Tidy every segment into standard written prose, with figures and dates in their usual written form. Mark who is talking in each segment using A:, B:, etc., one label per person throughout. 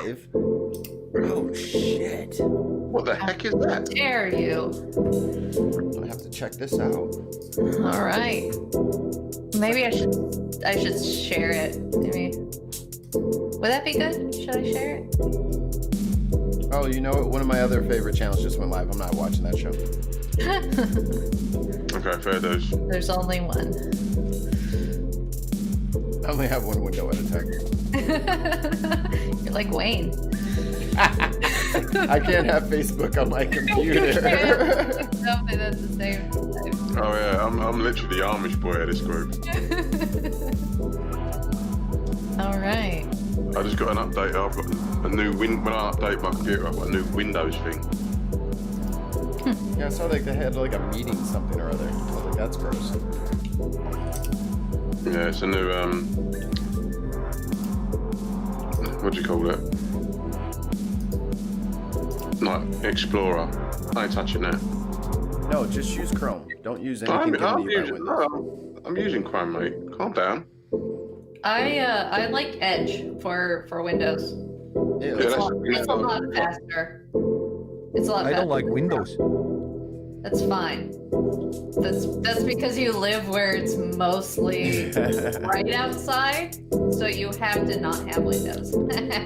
A: live. Oh shit!
B: What the heck is that?
C: Dare you?
A: I have to check this out.
C: All right. Maybe I should share it. Maybe. Would that be good? Should I share it?
A: Oh, you know what? One of my other favorite channels just went live. I'm not watching that show.
B: Okay, fair dues.
C: There's only one.
A: I only have one window at a time.
C: You're like Wayne.
A: I can't have Facebook on my computer.
C: No, but that's the same.
B: Oh yeah, I'm literally the Amish boy of this group.
C: All right.
B: I just got an update. I've got a new when I update my computer, I've got a new Windows thing.
A: Yeah, I saw like they had like a meeting something or other. I was like, that's gross.
B: Yeah, it's a new what do you call it? Like Explorer. I ain't touching that.
A: No, just use Chrome. Don't use anything given to you by Windows.
B: I'm using Chrome, mate. Calm down.
C: I like Edge for Windows.
A: Ew.
C: It's a lot faster. It's a lot faster.
D: I don't like Windows.
C: That's fine. That's because you live where it's mostly right outside, so you have to not have windows.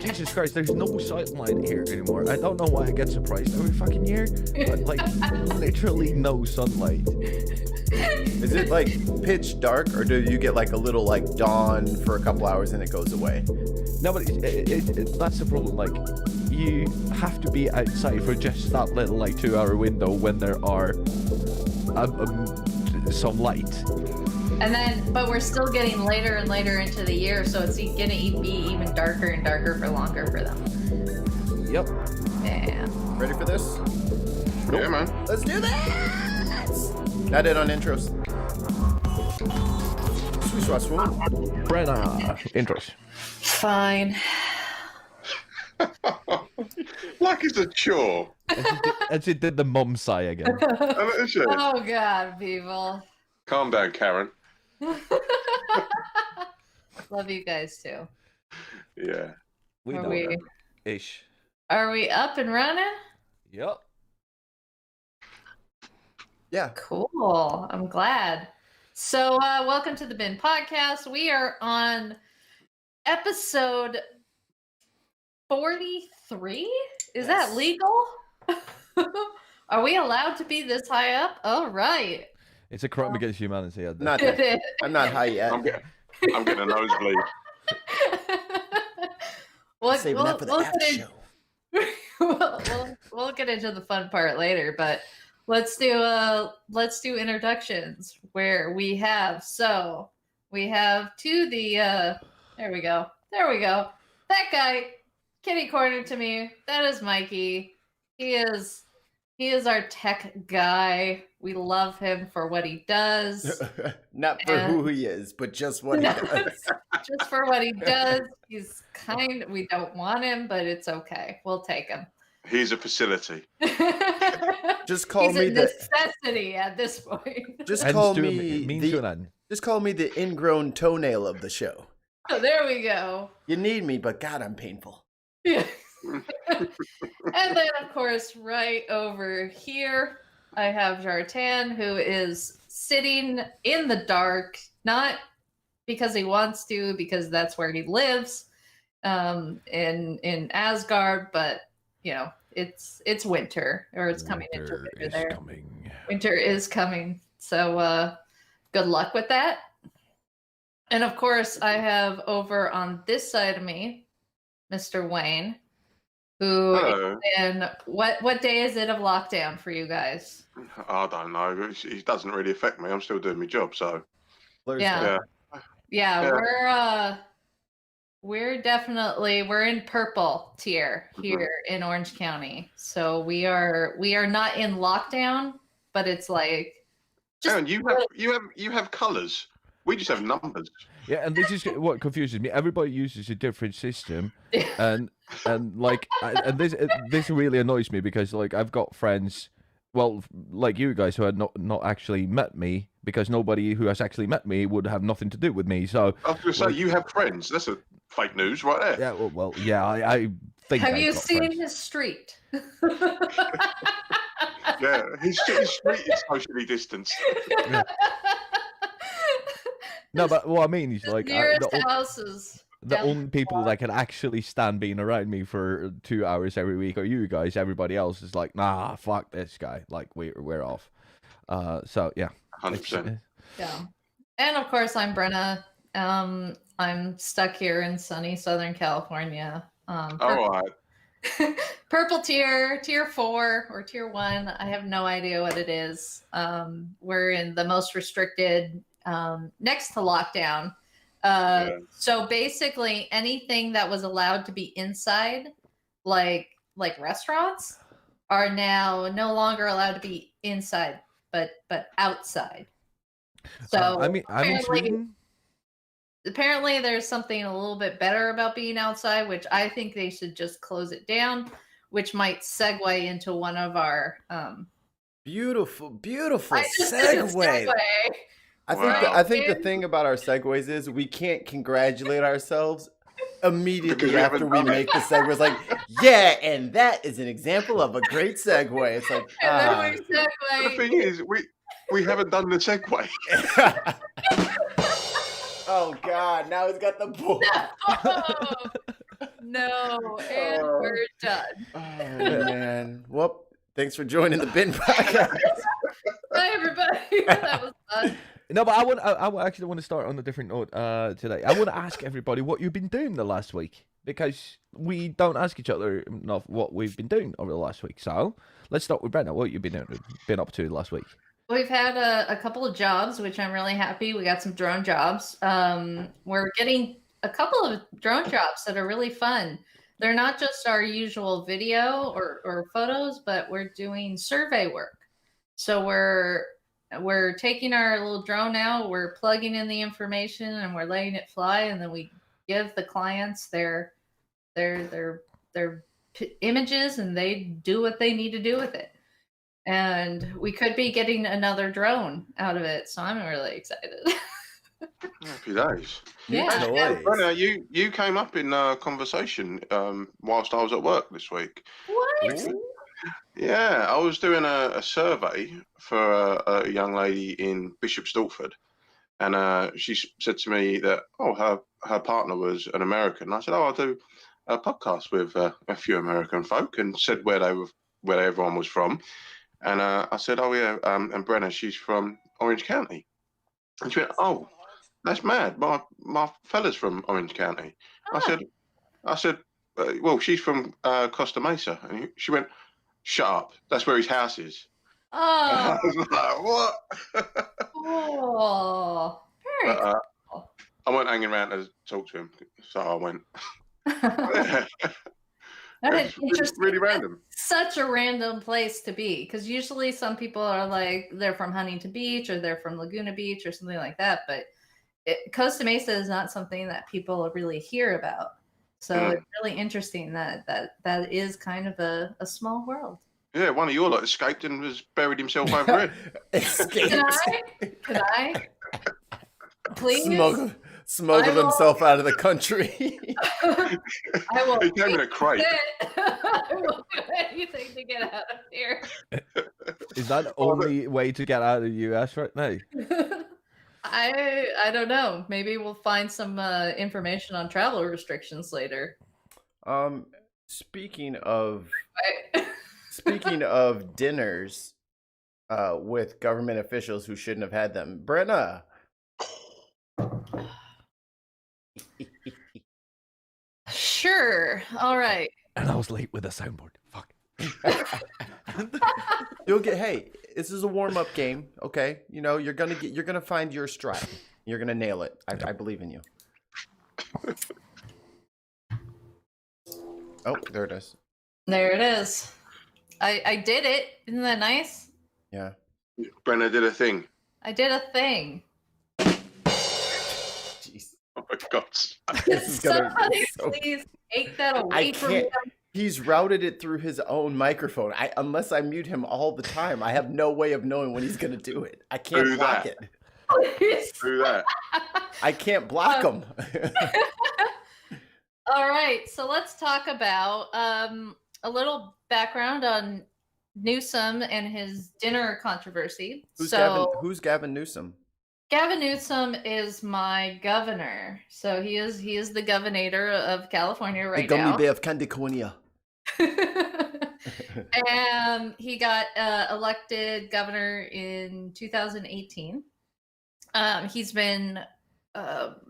D: Jesus Christ, there's no sunlight here anymore. I don't know why I get surprised every fucking year, but like literally no sunlight.
A: Is it like pitch dark, or do you get like a little like dawn for a couple hours and it goes away?
D: No, but that's the problem. Like, you have to be outside for just that little like 2-hour window when there are some light.
C: And then, but we're still getting later and later into the year, so it's gonna be even darker and darker for longer for them.
D: Yep.
C: Yeah.
A: Ready for this?
B: Yeah, man.
A: Let's do this! Not it on intros.
D: Brenna, intros.
C: Fine.
B: Like it's a chore.
D: As it did the mum sigh again.
C: Oh God, people.
B: Calm down, Karen.
C: Love you guys too.
B: Yeah.
D: We
C: Are
D: know
C: we-
D: that. Ish.
C: Are we up and running?
D: Yep.
A: Yeah.
C: Cool. I'm glad. So, welcome to the Bin Podcast. We are on episode 43. Is that legal? Are we allowed to be this high up? All right.
D: It's a crime against humanity.
A: Not that, I'm not high yet.
B: I'm getting a nosebleed.
A: Saving that for the after show.
C: We'll get into the fun part later, but let's do introductions where we have to the there we go. That guy kitty cornered to me. That is Mikey. He is our tech guy. We love him for what he does.
A: Not for who he is, but just what he does.
C: Just for what he does. We don't want him, but it's okay. We'll take him.
B: He's a facility.
A: Just call
C: He's
A: me
C: a necessity at this point.
A: Just call me the ingrown toenail of the show.
C: Oh, there we go.
A: You need me, but God, I'm painful.
C: Yeah. And then, of course, right over here, I have Jartan, who is sitting in the dark, not because he wants to, because that's where he lives, in Asgard, but you know, it's winter, or it's coming into winter there. Winter is coming. So good luck with that. And of course, I have over on this side of me, Mr. Wayne, who is in what day is it of lockdown for you guys?
B: I don't know. It doesn't really affect me. I'm still doing my job, so
C: Yeah, we're definitely in purple tier here in Orange County. So we are not in lockdown, but it's like
B: Aaron, you have colors. We just have numbers.
D: Yeah, and this is what confuses me. Everybody uses a different system, and this really annoys me because like I've got friends, well, like you guys who had not actually met me, because nobody who has actually met me would have nothing to do with me. So
B: I was going to say, you have friends. That's a fake news right there.
D: Yeah, well, yeah, I think
C: Have
D: I've
C: you
D: got
C: seen
D: friends.
C: his street?
B: Yeah, his street is socially distanced.
D: Yeah. No, but what I mean is
C: His
D: like
C: nearest house is
D: the
C: down
D: only
C: the
D: people
C: block.
D: that can actually stand being around me for 2 hours every week are you guys. Everybody else is like, nah, fuck this guy. Like we're off. So yeah,
B: 100%.
C: Yeah. And of course, I'm Brenna. I'm stuck here in sunny Southern California.
B: All right.
C: Purple tier 4 or tier 1. I have no idea what it is. We're in the most restricted, next to lockdown. So basically, anything that was allowed to be inside, like restaurants, are now no longer allowed to be inside, but outside. So
D: I'm in
C: apparently-
D: Sweden.
C: apparently there's something a little bit better about being outside, which I think they should just close it down, which might segue into one of our
A: Beautiful
C: I just did a
A: segue. I think
B: Wow.
A: I think the thing about our segues is we can't congratulate ourselves
B: Because
A: immediately
B: we haven't
A: after we
B: done it.
A: make the segue. It's like, yeah, and that is an example of a great segue. It's like,
C: And then we
B: The
C: segue.
B: thing is, we haven't done the segue.
A: oh God, now he's got the board.
C: No, and we're done.
A: Oh man. Well, thanks for joining the Bin Podcast.
C: Bye, everybody. That was fun.
D: No, but I actually want to start on a different note today. I want to ask everybody what you've been doing the last week, because we don't ask each other enough what we've been doing over the last week. So let's start with Brenna. What you've been up to last week?
C: We've had a couple of jobs, which I'm really happy. We got some drone jobs. We're getting a couple of drone jobs that are really fun. They're not just our usual video or photos, but we're doing survey work. So we're taking our little drone out, we're plugging in the information, and we're letting it fly, and then we give the clients their images, and they do what they need to do with it. And we could be getting another drone out of it, so I'm really excited.
B: Happy days.
C: Yeah.
A: Toys.
B: Brenna, you came up in conversation whilst I was at work this week.
C: What?
B: Yeah, I was doing a survey for a young lady in Bishop Stortford, and she said to me that her partner was an American. I said, I'll do a podcast with a few American folk, and said where everyone was from. And I said, oh yeah, and Brenna, she's from Orange County. And she went, oh, that's mad. My fella's from Orange County. I said, well, she's from Costa Mesa. And she went, shut up. That's where his house is.
C: Oh,
B: I was like, what?
C: cool. Very
B: But,
C: cool.
B: I wasn't hanging around to talk to him, so I went.
C: That is
B: It's
C: interesting.
B: really random.
C: Such a random place to be, because usually some people are like they're from Huntington Beach or they're from Laguna Beach or something like that, but Costa Mesa is not something that people really hear about. So it's really interesting that is kind of a small world.
B: Yeah, one of your lot escaped and was buried himself over it.
A: Escaped.
C: Can I? Please?
A: Smuggled
C: I will-
A: himself out of the country.
C: I will.
B: He came in a crate.
C: I will do anything to get out of here.
D: Is that the only way to get out of the US right now?
C: I don't know. Maybe we'll find some information on travel restrictions later.
A: Speaking of
C: Right.
A: speaking of dinners with government officials who shouldn't have had them, Brenna.
C: Sure. All right.
D: And I was late with the soundboard. Fuck.
A: You'll get. Hey, this is a warm-up game. Okay, you know you're gonna find your stride. You're gonna nail it. I believe in you. Oh, there it is.
C: There it is. I did it. Isn't that nice?
A: Yeah.
B: Brenna did a thing.
C: I did a thing.
A: Jeez.
B: Oh my God.
A: This is gonna
C: Somebody
A: be so.
C: please take that
A: I
C: away from me.
A: can't. He's routed it through his own microphone. Unless I mute him all the time, I have no way of knowing when he's gonna do it. I can't
B: Do
A: block
B: that.
A: it.
C: Please.
B: Do that.
A: I can't block him.
C: All right, so let's talk about a little background on Newsom and his dinner controversy.
A: Who's
C: so
A: Gavin Newsom?
C: Gavin Newsom is my governor. So he is the governor of California
A: The
C: right
A: gummy
C: now.
A: bear of California.
C: And he got elected governor in 2018. He's been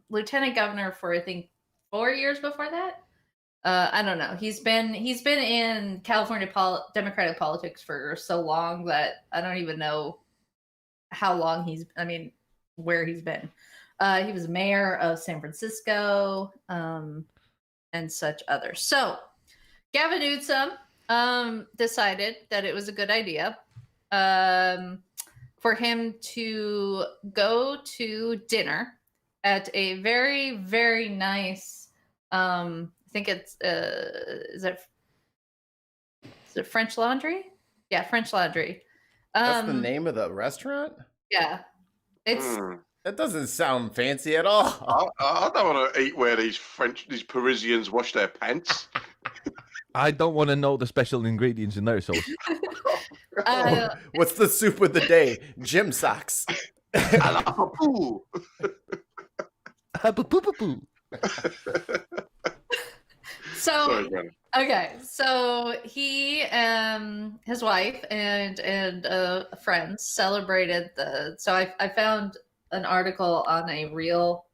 C: lieutenant governor for I think 4 years before that. I don't know. He's been in California Democratic politics for so long that I don't even know how long where he's been. He was mayor of San Francisco, and such others. So Gavin Newsom decided that it was a good idea for him to go to dinner at a very, very nice, I think it's, is it French Laundry? Yeah, French Laundry.
A: That's the name of the restaurant?
C: Yeah. It's
A: That doesn't sound fancy at all.
B: I don't want to eat where these Parisians wash their pants.
D: I don't want to know the special ingredients in their sauce.
A: What's the soup of the day? Gym socks.
B: À la papou.
C: so
B: Sorry, Brandon.
C: okay, so he his wife and friends celebrated so I found an article on a real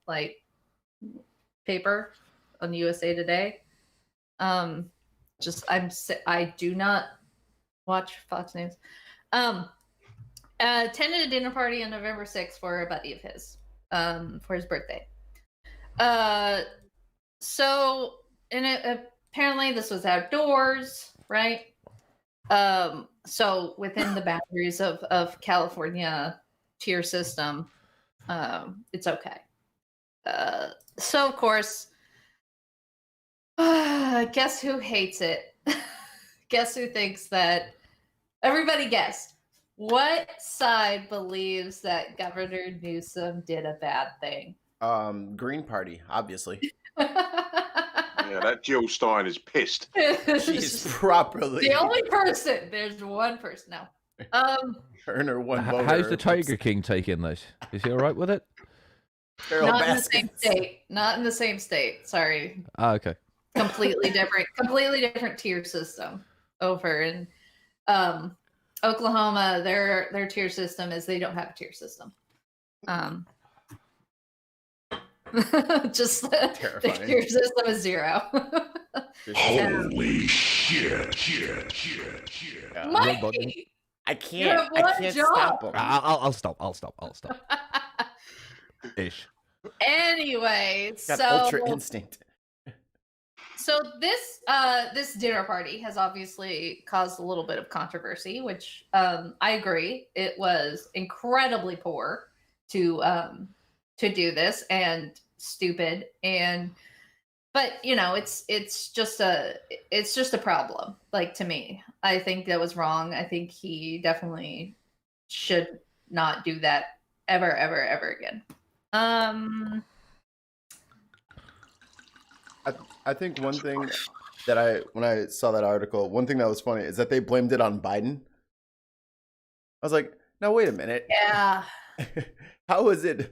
C: paper on USA Today. I do not watch Fox News. Attended a dinner party on November 6th for a buddy of his, for his birthday. So, and apparently this was outdoors, right? So within the boundaries of California tier system, it's okay. So of course, guess who hates it? Guess who thinks that? Everybody guess. What side believes that Governor Newsom did a bad thing?
A: Green Party, obviously.
B: Yeah, that Jill Stein is pissed.
A: She's properly.
C: The only person. There's one person now.
A: Earn her one voter.
D: How's the Tiger King taking this? Is he all right with it?
C: Not in the same state. Not in the same state. Sorry.
D: Ah, okay.
C: Completely different tier system over in Oklahoma. Their tier system is they don't have a tier system. Just their tier system is 0.
E: Holy shit.
C: Mikey,
A: I can't stop him.
D: I'll stop. Ish.
C: Anyway,
A: Got
C: so
A: ultra instinct.
C: So this dinner party has obviously caused a little bit of controversy, which I agree. It was incredibly poor to do this and stupid, but it's just a problem. To me, I think that was wrong. I think he definitely should not do that ever again.
A: I think one thing that when I saw that article, one thing that was funny is that they blamed it on Biden. I was like, now wait a minute.
C: Yeah.
A: How is it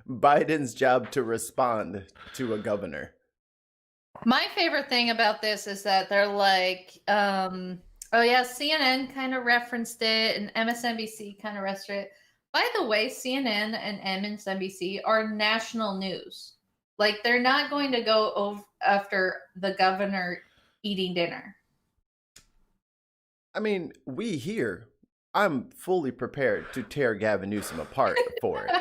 A: Biden's job to respond to a governor?
C: My favorite thing about this is that they're like, oh yeah, CNN kind of referenced it and MSNBC kind of referenced it. By the way, CNN and MSNBC are national news. They're not going to go after the governor eating dinner.
A: I mean, I'm fully prepared to tear Gavin Newsom apart for it.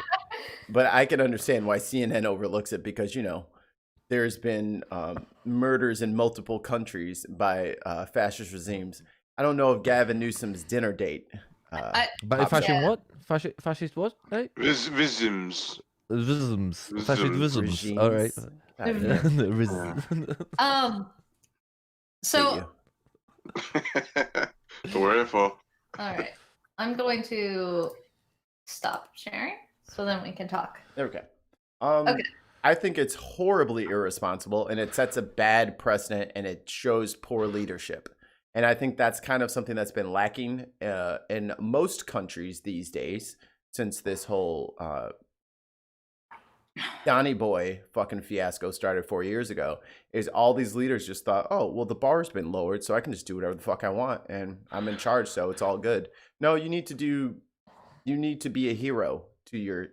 A: But I can understand why CNN overlooks it because, there's been murders in multiple countries by fascist regimes. I don't know if Gavin Newsom's dinner date.
D: But fashion what? Fascist what? Right?
B: Visms.
D: Fascist visms. All right.
C: So.
B: That's what we're here for.
C: All right. I'm going to stop sharing so then we can talk.
A: Okay.
C: Okay.
A: I think it's horribly irresponsible, and it sets a bad precedent, and it shows poor leadership. And I think that's kind of something that's been lacking in most countries these days since this whole Donny Boy fucking fiasco started 4 years ago. Is all these leaders just thought, oh, well, the bar's been lowered, so I can just do whatever the fuck I want, and I'm in charge, so it's all good. No, you need to be a hero to your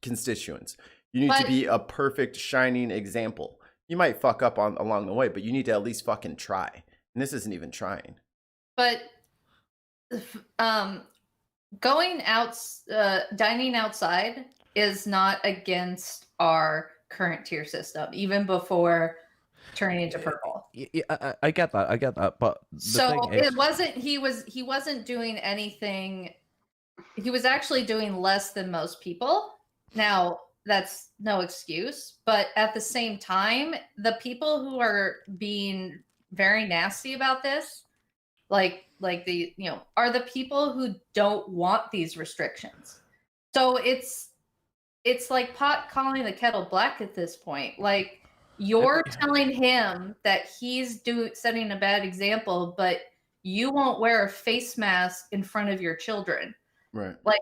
A: constituents. You need to be a perfect, shining example. You might fuck up along the way, but you need to at least fucking try. And this isn't even trying.
C: But going out, dining outside is not against our current tier system, even before turning into purple.
D: Yeah, I get that. But
C: so it wasn't. He wasn't doing anything. He was actually doing less than most people. Now, that's no excuse, but at the same time, the people who are being very nasty about this, like the, are the people who don't want these restrictions. So it's like pot calling the kettle black at this point. Like, you're telling him that he's setting a bad example, but you won't wear a face mask in front of your children.
A: Right.
C: Like,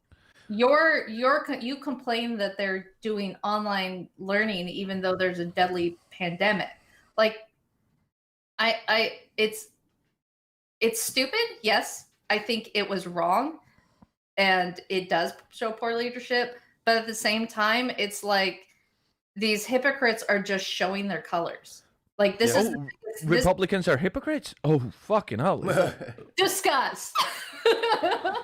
C: you complain that they're doing online learning even though there's a deadly pandemic. Like, it's stupid. Yes, I think it was wrong, and it does show poor leadership. But at the same time, it's like these hypocrites are just showing their colors. Like, this is
D: Republicans are hypocrites. Oh, fucking hell!
C: Discuss.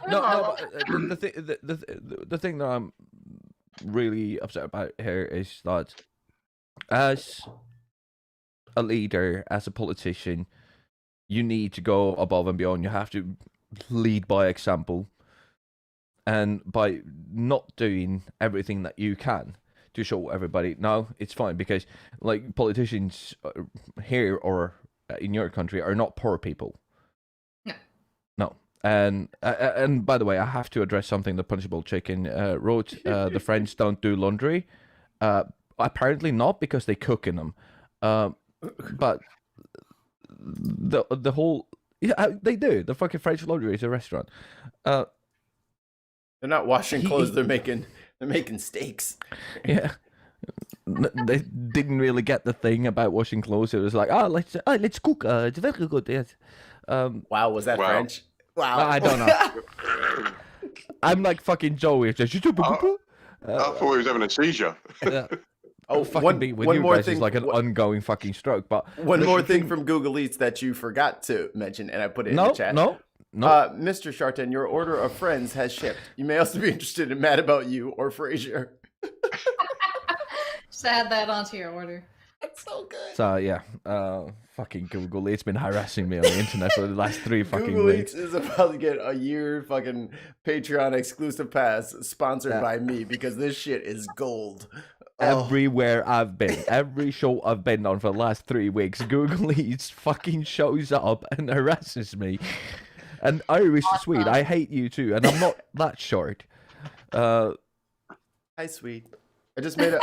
D: No, the thing that I'm really upset about here is that as a leader, as a politician, you need to go above and beyond. You have to lead by example, and by not doing everything that you can to show everybody, no, it's fine, because like politicians here or in your country are not poor people. No. And by the way, I have to address something the Punchable Chicken wrote. The French don't do laundry. Apparently not, because they cook in them. But the whole they do. The fucking French laundry is a restaurant.
A: They're not washing clothes. They're making steaks.
D: Yeah. They didn't really get the thing about washing clothes. It was like, let's cook. It's very good. Yes.
A: Wow, was that French? Wow.
D: I don't know. I'm like fucking Joey.
B: I thought he was having a seizure.
D: Oh, fucking be with you guys is like an ongoing fucking stroke. But
A: one more thing from Google Eats that you forgot to mention, and I put it in the chat.
D: No.
A: Mr. Sharton, your order of Friends has shipped. You may also be interested in Mad About You or Frasier.
C: Just add that onto your order.
A: That's so good.
D: So yeah, fucking Google Eats been harassing me on the internet for the last 3 fucking
A: Google
D: weeks.
A: Eats is about to get a year fucking Patreon exclusive pass sponsored by me, because this shit is gold.
D: Everywhere I've been, every show I've been on for the last 3 weeks, Google Eats fucking shows up and harasses me. And Irish Sweet, I hate you too, and I'm not that short.
A: Hi, Sweet. I just made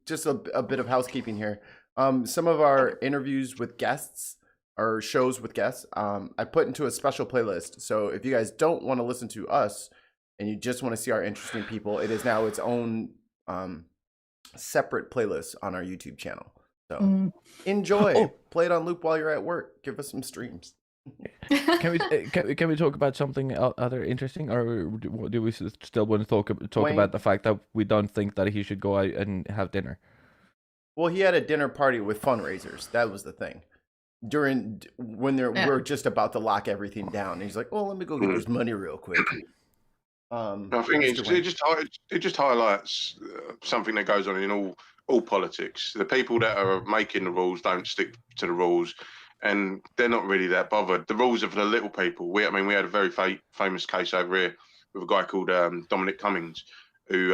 A: just a bit of housekeeping here. Some of our interviews with guests or shows with guests, I put into a special playlist. So if you guys don't want to listen to us and you just want to see our interesting people, it is now its own separate playlist on our YouTube channel. So enjoy. Play it on loop while you're at work. Give us some streams.
D: Can we talk about something other interesting, or do we still want to talk about the fact that we don't think that he should go out and have dinner?
A: Well, he had a dinner party with fundraisers. That was the thing. When we're just about to lock everything down, and he's like, "Oh, let me go get this money real quick."
B: I think it just highlights something that goes on in all politics. The people that are making the rules don't stick to the rules, and they're not really that bothered. The rules are for the little people. We had a very famous case over here with a guy called Dominic Cummings, who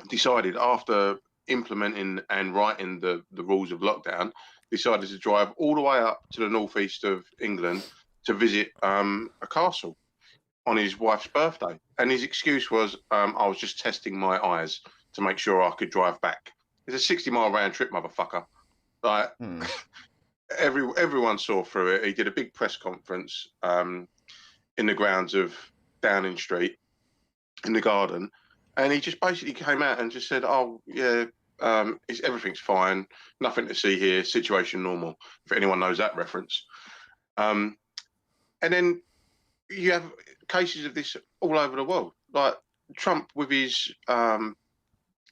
B: decided, after implementing and writing the rules of lockdown, decided to drive all the way up to the northeast of England to visit a castle on his wife's birthday. And his excuse was, I was just testing my eyes. to make sure I could drive back. It's a 60-mile round trip, motherfucker. Like everyone saw through it. He did a big press conference in the grounds of Downing Street in the garden, and he just basically came out and just said, "Oh yeah, everything's fine, nothing to see here, situation normal." If anyone knows that reference, and then you have cases of this all over the world, like Trump with his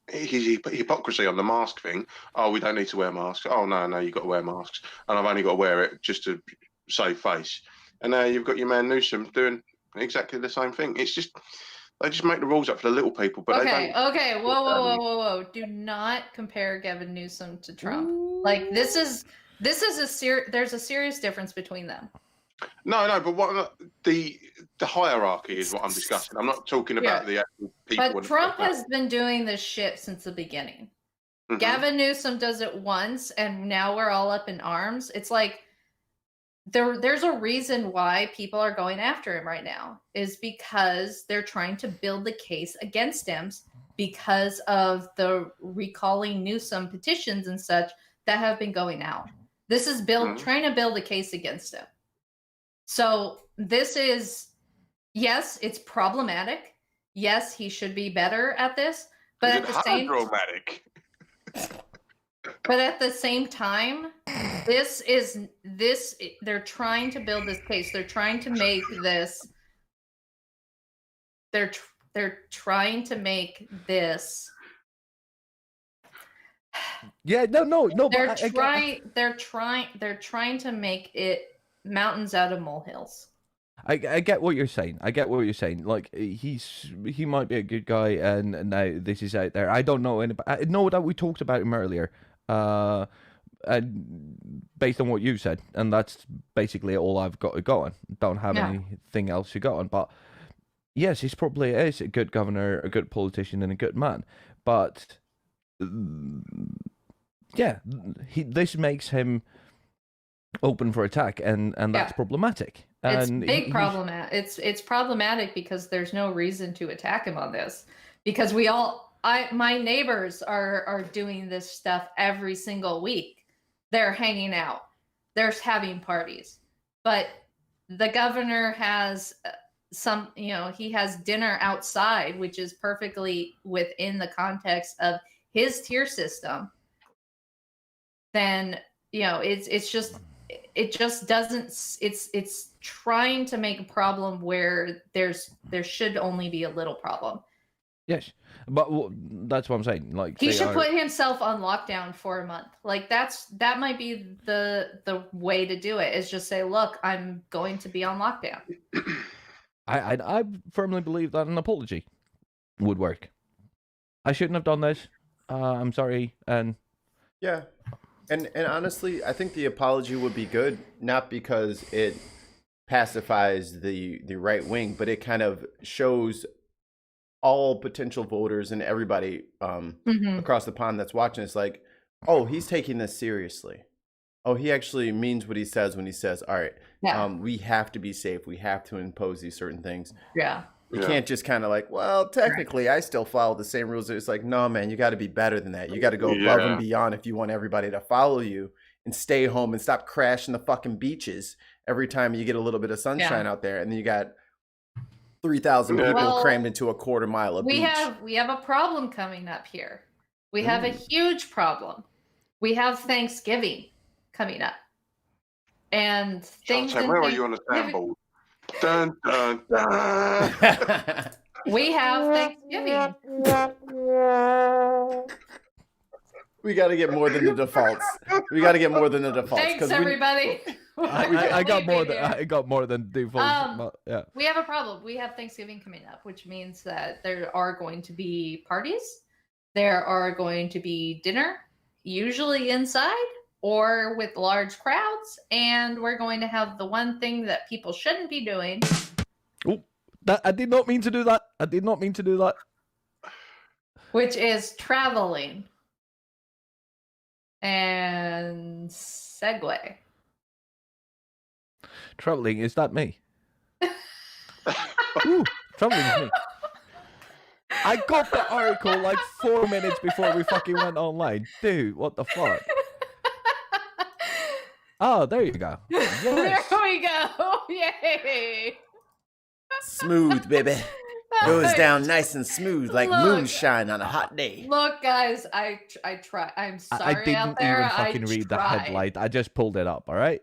B: hypocrisy on the mask thing. Oh, we don't need to wear masks. Oh no, you've got to wear masks, and I've only got to wear it just to save face. And now you've got your man Newsom doing exactly the same thing. It's just they just make the rules up for the little people, but
C: okay,
B: they don't.
C: Okay, whoa! Do not compare Gavin Newsom to Trump. Like this is there's a serious difference between them.
B: No, but what the hierarchy is what I'm discussing. I'm not talking about the actual people.
C: But Trump has been doing this shit since the beginning. Mm-hmm. Gavin Newsom does it once, and now we're all up in arms. It's like there's a reason why people are going after him right now, is because they're trying to build the case against him because of the recalling Newsom petitions and such that have been going out. This is trying to build a case against him. So this is, yes, it's problematic. Yes, he should be better at this, but at the same but at the same time, they're trying to build this case. They're trying to make this. They're trying to make this.
D: Yeah, no.
C: They're trying to make it mountains out of molehills.
D: I get what you're saying. Like he might be a good guy, and now this is out there. I don't know I know that we talked about him earlier, and based on what you said, and that's basically all I've got to go on. Don't have anything else to go on. But yes, he's probably is a good governor, a good politician, and a good man. But yeah, this makes him open for attack, and that's problematic. And
C: it's problematic. It's problematic because there's no reason to attack him on this, because my neighbors are doing this stuff every single week. They're hanging out, they're having parties, but the governor has he has dinner outside, which is perfectly within the context of his tier system. Then it just doesn't. It's trying to make a problem where there should only be a little problem.
D: Yes, but that's what I'm saying. Like
C: he should put himself on lockdown for a month. Like that might be the way to do it. Is just say, look, I'm going to be on lockdown.
D: I firmly believe that an apology would work. I shouldn't have done this. I'm sorry, and
A: yeah. And honestly, I think the apology would be good, not because it pacifies the right wing, but it kind of shows all potential voters and everybody across the pond that's watching. It's like, oh, he's taking this seriously. Oh, he actually means what he says when he says, all right, we have to be safe. We have to impose these certain things.
C: Yeah.
A: You can't just kind of like, well, technically, I still follow the same rules. It's like, no, man, you got to be better than that. You got to go above and beyond if you want everybody to follow you and stay home and stop crashing the fucking beaches every time you get a little bit of sunshine out there. And then you got 3,000 people crammed into a quarter mile of beach.
C: We have a problem coming up here. We have a huge problem. We have Thanksgiving coming up. And things.
B: Where are you on the soundboard? Dun, dun, dun.
C: We have Thanksgiving.
A: We got to get more than the defaults.
C: Thanks, everybody.
D: I got more than defaults. Yeah.
C: We have a problem. We have Thanksgiving coming up, which means that there are going to be parties. There are going to be dinner, usually inside or with large crowds, and we're going to have the one thing that people shouldn't be doing.
D: Oh, I did not mean to do that.
C: Which is traveling. And segue.
D: Traveling, is that me? Ooh, traveling is me. I got the article like 4 minutes before we fucking went online. Dude, what the fuck? Oh, there you go. Yes.
C: There we go. Yay.
A: Smooth, baby. Goes down nice and smooth like
C: Look.
A: moonshine on a hot day.
C: Look, guys, I try. I'm sorry
D: I didn't
C: out there.
D: even fucking read the
C: tried.
D: headline. I just pulled it up, all right?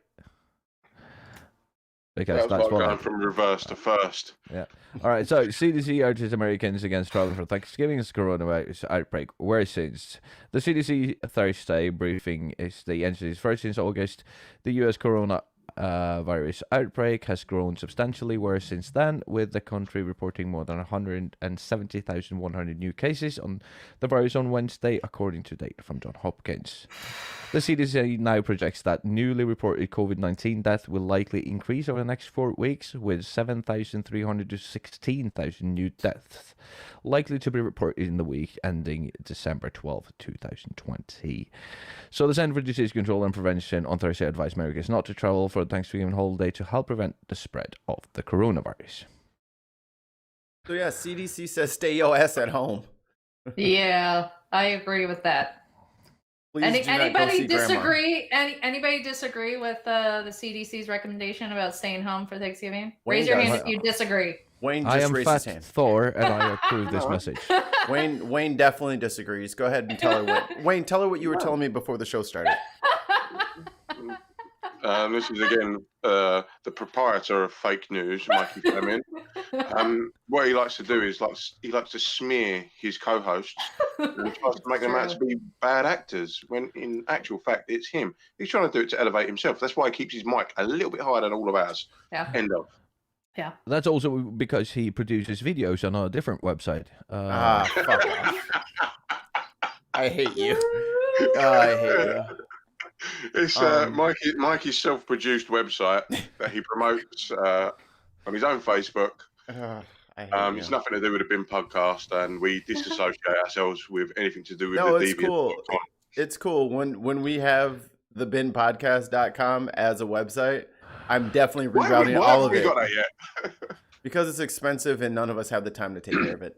D: Because
B: That's
D: that's what I
B: going from reverse to first.
D: Yeah. All right. So CDC urges Americans against travel for Thanksgiving as coronavirus outbreak worsens. The CDC Thursday briefing is the entity's first since August. The U.S. coronavirus outbreak has grown substantially worse since then, with the country reporting more than 170,100 new cases on the virus on Wednesday, according to data from Johns Hopkins. The CDC now projects that newly reported COVID-19 deaths will likely increase over the next 4 weeks, with 7,300 to 16,000 new deaths likely to be reported in the week ending December 12, 2020. So the Center for Disease Control and Prevention on Thursday advised Americans not to travel for the Thanksgiving holiday to help prevent the spread of the coronavirus.
A: So yeah, CDC says stay your ass at home.
C: Yeah, I agree with that.
A: Please do not go
C: Anybody
A: see grandma.
C: disagree? Anybody disagree with the CDC's recommendation about staying home for Thanksgiving?
A: Wayne
C: Raise your hand
A: does.
C: if you disagree.
A: Wayne
D: I
A: just
D: am
A: raised
D: Fat
A: his hand.
D: Thor, and I approve this message.
A: Wayne definitely disagrees. Go ahead and tell her what. Wayne, tell her what you were telling me before the show started.
B: This is again the proprietor of fake news, Mikey Fleming. What he likes to do is he likes to smear his co-hosts and tries to make them out to be bad actors, when in actual fact it's him. He's trying to do it to elevate himself. That's why he keeps his mic a little bit higher than all of ours.
C: Yeah.
B: End of.
C: Yeah.
D: That's also because he produces videos on a different website.
A: Fuck off. I hate you. I hate you.
B: It's Mikey's self-produced website that he promotes on his own Facebook.
A: I hate
B: It's
A: you.
B: nothing to do with the BIM podcast, and we disassociate ourselves with anything to do with
A: No,
B: the
A: it's
B: deviant.
A: cool. It's cool. When we have the binpodcast.com as a website, I'm definitely rerouting all of
B: we
A: it
B: got that yet?
A: because it's expensive and none of us have the time to take care of it.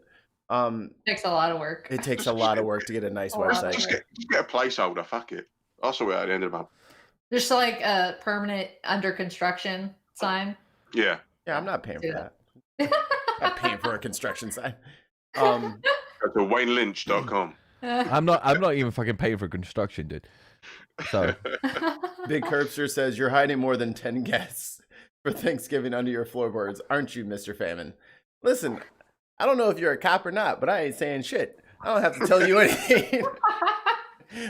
C: Takes a lot of work.
A: It takes a lot of work to get a nice
C: A lot of
A: website.
B: Just get a placeholder. Fuck it. I'll sort it out at the end of the month.
C: Just like a permanent under construction sign.
B: Yeah.
A: Yeah, I'm not paying for
C: Do
A: that. I'm not paying for a construction sign.
B: Go to WayneLynch.com.
D: I'm not even fucking paying for construction, dude. So
A: Big Curbster says you're hiding more than 10 guests for Thanksgiving under your floorboards, aren't you, Mr. Famine? Listen, I don't know if you're a cop or not, but I ain't saying shit. I don't have to tell you anything.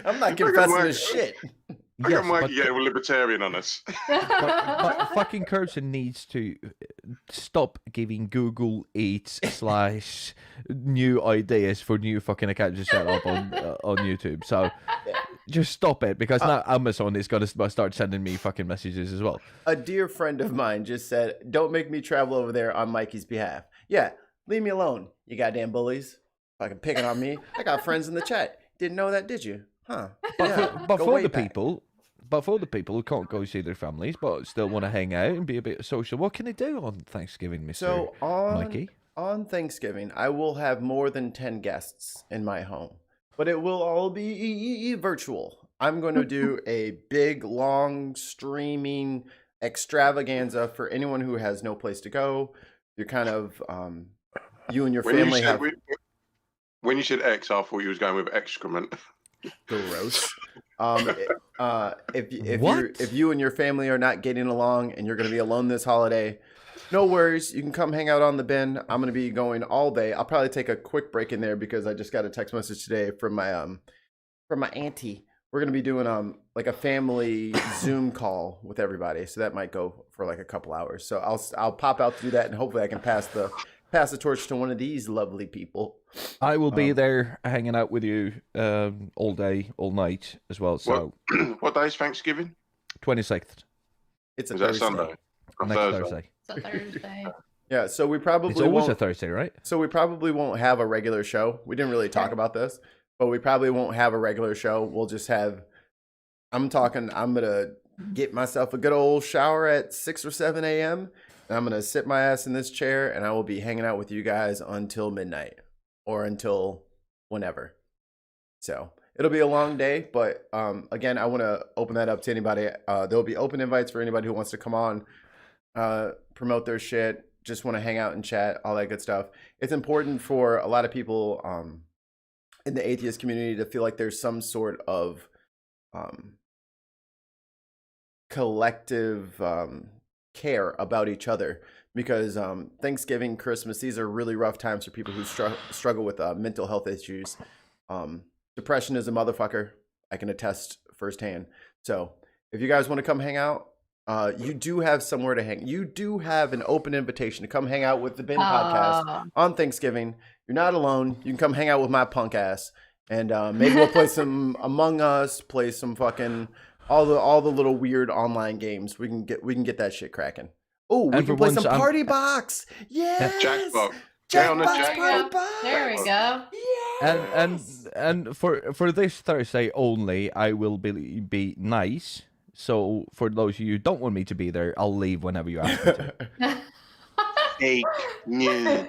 A: I'm not confessing to shit.
B: I
D: yes,
B: got Mikey
D: but,
B: getting a libertarian on us.
D: but fucking Curbster needs to stop giving Google Eats / new ideas for new fucking accounts to set up on YouTube. So just stop it, because now Amazon is gonna start sending me fucking messages as well.
A: A dear friend of mine just said, don't make me travel over there on Mikey's behalf. Yeah, leave me alone, you goddamn bullies. Fucking picking on me. I got friends in the chat. Didn't know that, did you? Huh.
D: But
A: Yeah,
D: for,
A: go
D: for
A: way
D: the
A: back.
D: people, who can't go see their families but still want to hang out and be a bit social, what can they do on Thanksgiving, Mr.
A: So
D: Mikey?
A: on Thanksgiving, I will have more than 10 guests in my home, but it will all be virtual. I'm going to do a big, long, streaming extravaganza for anyone who has no place to go. You're kind of, you and your family have...
B: When you said X, I thought you was going with excrement.
A: Gross.
D: What?
A: If you and your family are not getting along and you're going to be alone this holiday, no worries. You can come hang out on the bin. I'm going to be going all day. I'll probably take a quick break in there because I just got a text message today from my auntie. We're going to be doing like a family Zoom call with everybody, so that might go for like a couple hours. So I'll pop out to do that, and hopefully I can pass the torch to one of these lovely people.
D: I will be there hanging out with you all day, all night as well. So
B: What day is Thanksgiving?
D: 26th,
A: It's a
B: Is that
A: Thursday.
B: Sunday? Or
D: next
B: Thursday?
D: Thursday.
C: It's a Thursday.
A: Yeah, so we probably
D: It's always
A: won't.
D: a Thursday, right?
A: So we probably won't have a regular show. We didn't really talk about this, but we probably won't have a regular show. We'll just have, I'm going to get myself a good old shower at 6 or 7 a.m. And I'm going to sit my ass in this chair and I will be hanging out with you guys until midnight or until whenever. So it'll be a long day, but again, I want to open that up to anybody. There'll be open invites for anybody who wants to come on, promote their shit, just want to hang out and chat, all that good stuff. It's important for a lot of people in the atheist community to feel like there's some sort of collective care about each other, because Thanksgiving, Christmas, these are really rough times for people who struggle with mental health issues. Depression is a motherfucker. I can attest firsthand. So if you guys want to come hang out, you do have somewhere to hang. You do have an open invitation to come hang out with the Bin Podcast on Thanksgiving. You're not alone. You can come hang out with my punk ass, and maybe we'll play some Among Us, play some fucking all the little weird online games. We can get that shit cracking. Oh, we can play some Party Box. Yes.
B: Jackbox.
A: Jackbox.
C: There we go.
A: Yes.
D: And for this Thursday only, I will be nice. So for those of you who don't want me to be there, I'll leave whenever you ask me to.
B: Fake news.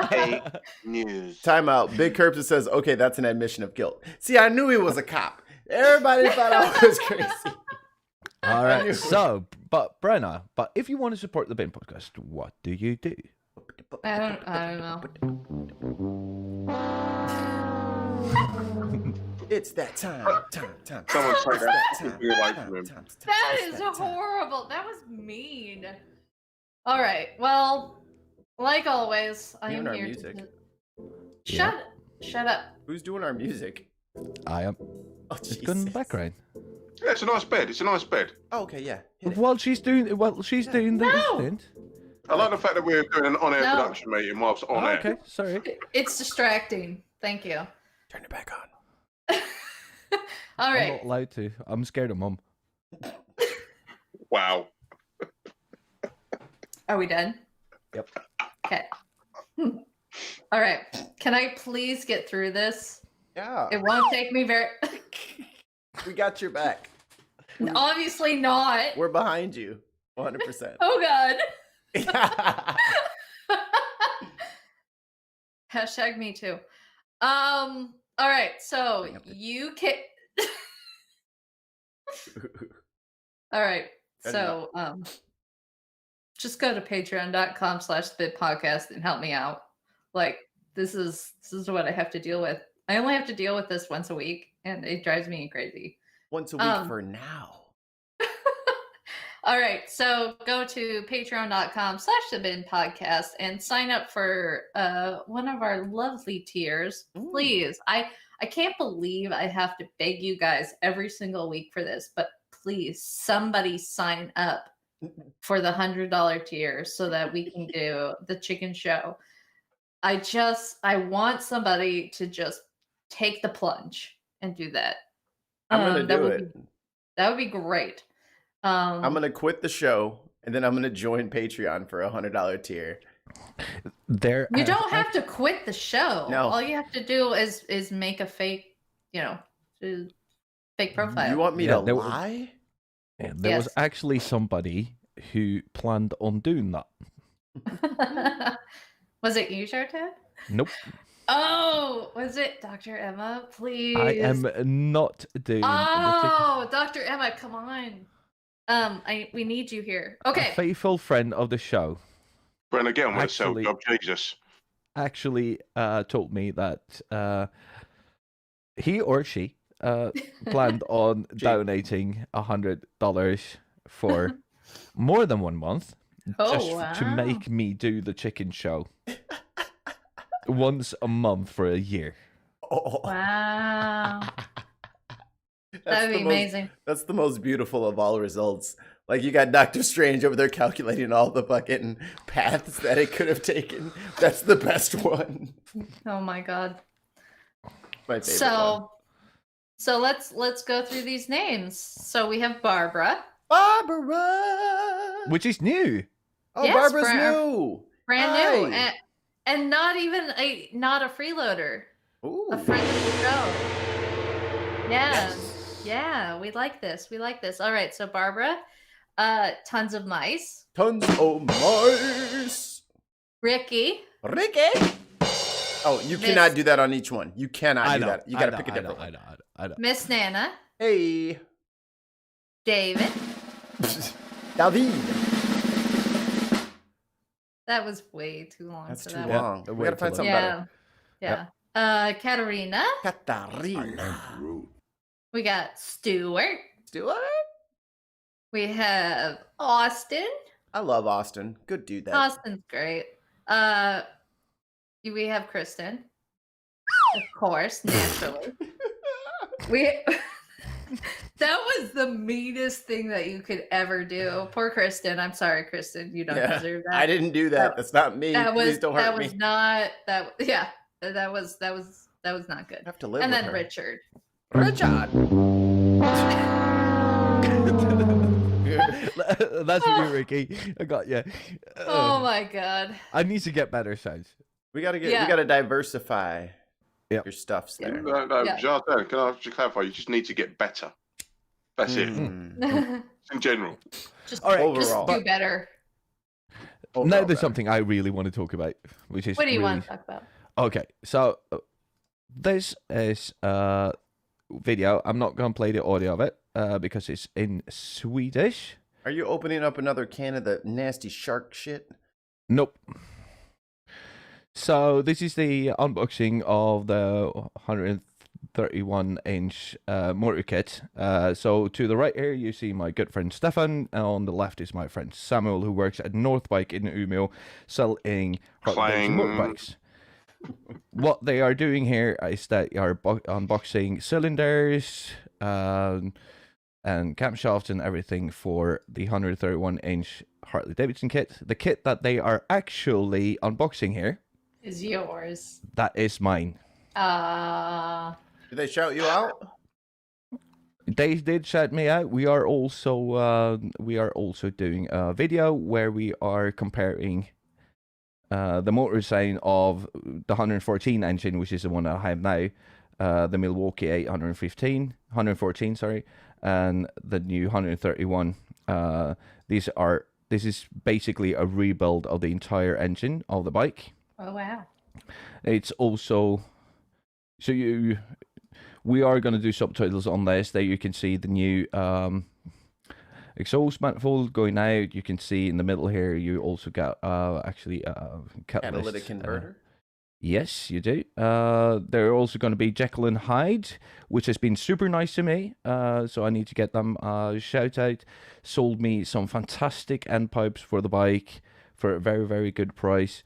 B: Fake news.
A: Time out. Big Curbs says, okay, that's an admission of guilt. See, I knew he was a cop. Everybody thought I was crazy.
D: All right. So, but Brenna, if you want to support the Bin Podcast, what do you do?
C: I don't know.
A: It's that time.
B: Someone say that.
C: That is horrible. That was mean. All right. Well, like always, I am here to shut up.
A: Who's doing our music?
D: I am.
A: Oh,
D: It's good in the background.
B: Yeah, it's a nice bed. It's a nice bed.
A: Oh, okay, yeah. Hit it.
D: While she's doing the incident.
B: I like the fact that we're doing an on-air production meeting whilst on air.
D: Okay, sorry.
C: It's distracting. Thank you.
A: Turn it back on.
C: All
D: I'm
C: right.
D: not allowed to. I'm scared of Mum.
B: Wow.
C: Are we done?
D: Yep.
C: Okay. All right. Can I please get through this?
A: Yeah.
C: It won't take me very.
A: We got your back.
C: Obviously not.
A: We're behind you. 100%.
C: Oh God. Hashtag me too. All right. So you can. All right. So just go to patreon.com/thebidpodcast and help me out. Like this is what I have to deal with. I only have to deal with this once a week, and it drives me crazy.
A: Once a week for now.
C: All right, so go to patreon.com/thebidpodcast and sign up for one of our lovely tiers, please. I can't believe I have to beg you guys every single week for this, but please, somebody sign up for the $100 tier so that we can do the chicken show. I want somebody to just take the plunge and do that.
A: I'm gonna do it.
C: That would be great.
A: I'm gonna quit the show and then I'm gonna join Patreon for $100 tier.
C: You don't have to quit the show.
A: No.
C: All you have to do is make a fake, fake profile.
A: You want me to lie?
D: There was actually somebody who planned on doing that.
C: Was it you, Shartan?
D: Nope.
C: Oh, was it Dr. Emma? Please.
D: I am not doing.
C: Oh, Dr. Emma, come on. We need you here. Okay.
D: A faithful friend of the show.
B: Bren again with self-job Jesus.
D: Actually, told me that he or she planned on donating $100 for more than 1 month, to make me do the chicken show once a month for a year.
A: Oh.
C: Wow. That'd be amazing.
A: That's the most beautiful of all results. Like, you got Doctor Strange over there calculating all the fucking paths that it could have taken. That's the best one.
C: Oh my God.
A: My favorite one.
C: So let's go through these names. So we have Barbara.
A: Barbara!
D: Which is new.
A: Oh,
C: Yes,
A: Barbara's new.
C: Brand
A: Hi.
C: new. And not even not a freeloader.
A: Ooh.
C: A friend of the show. Yeah.
A: Yes.
C: Yeah, we like this. We like this. All right, so Barbara, tons of mice.
A: Tons of mice.
C: Ricky.
A: Ricky. Oh, you cannot do that on each one. You cannot do that. You got to pick a different one.
D: I know.
C: Miss Nana,
A: Hey.
C: David.
A: David.
C: That was way too long.
A: That's
C: for
A: too
C: that
A: long.
D: Yeah,
A: We got to find
D: way too
A: something
C: one.
A: better.
C: Yeah. Katarina.
A: Katarina.
C: We got Stuart.
A: Stuart?
C: We have Austin.
A: I love Austin. Good dude. That.
C: Austin's great. We have Kristen. Of course, naturally. That was the meanest thing that you could ever do. Poor Kristen. I'm sorry, Kristen. You don't deserve that.
A: I didn't do that. That's not me. Please don't hurt me.
C: That was not good.
A: I have to live
C: And
A: with
C: then
A: her.
C: Richard.
D: That's for you, Ricky. I got you.
C: Oh my god.
D: I need to get better sounds.
A: We gotta
C: Yeah.
A: we gotta diversify
D: Yep.
A: your stuffs there.
B: No,
C: Yeah.
B: Jardin, can I just clarify? You just need to get better. That's it.
A: Mm.
B: In general.
C: Just,
D: All right,
C: just
A: overall.
C: do better.
D: Now
A: Overall,
D: there's
A: bad.
D: something I really want to talk about, which is
C: What do you
D: really...
C: want to talk about?
D: Okay, so this is a video. I'm not gonna play the audio of it because it's in Swedish.
A: Are you opening up another can of the nasty shark shit?
D: Nope. So this is the unboxing of the 131-inch motor kit. So to the right here, you see my good friend Stefan, and on the left is my friend Samuel, who works at North Bike in Umeå, selling
B: Clang.
D: motorbikes. What they are doing here is that they are unboxing cylinders and camshafts and everything for the 131-inch Harley Davidson kit. The kit that they are actually unboxing here,
C: Is yours.
D: that is mine.
A: Did they shout you out?
D: They did shout me out. We are also doing a video where we are comparing the motor design of the 114 engine, which is the one I have now, the Milwaukee 114, sorry, and the new 131. This is basically a rebuild of the entire engine of the bike.
C: Oh wow.
D: It's also we are going to do subtitles on this. There you can see the new exhaust manifold going out. You can see in the middle here you also got catalytic
A: converter.
D: Yes, you do. They're also going to be Jekyll and Hyde, which has been super nice to me. So I need to get them a shout out. Sold me some fantastic end pipes for the bike for a very, very good price.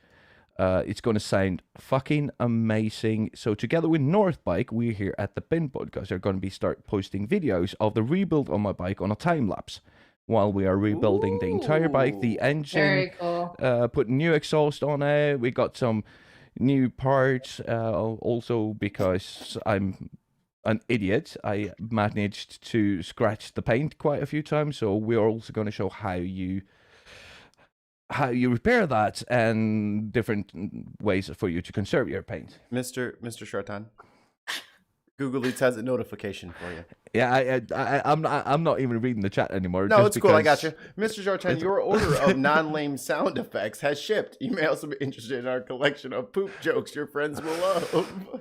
D: It's going to sound fucking amazing. So together with North Bike, we here at the Bin Podcast are going to start posting videos of the rebuild on my bike on a time lapse while we are rebuilding the entire bike, the engine,
C: Very cool.
D: putting new exhaust on it. We got some new parts. Also because I'm an idiot, I managed to scratch the paint quite a few times. So we're also going to show how you repair that and different ways for you to conserve your paint.
A: Mr. Shartan. Google Eats has a notification for you.
D: Yeah, I'm not even reading the chat anymore.
A: No,
D: just
A: it's cool. I got
D: because-
A: you. Mr. Shartan, your order of non-lame sound effects has shipped. You may also be interested in our collection of poop jokes your friends will love.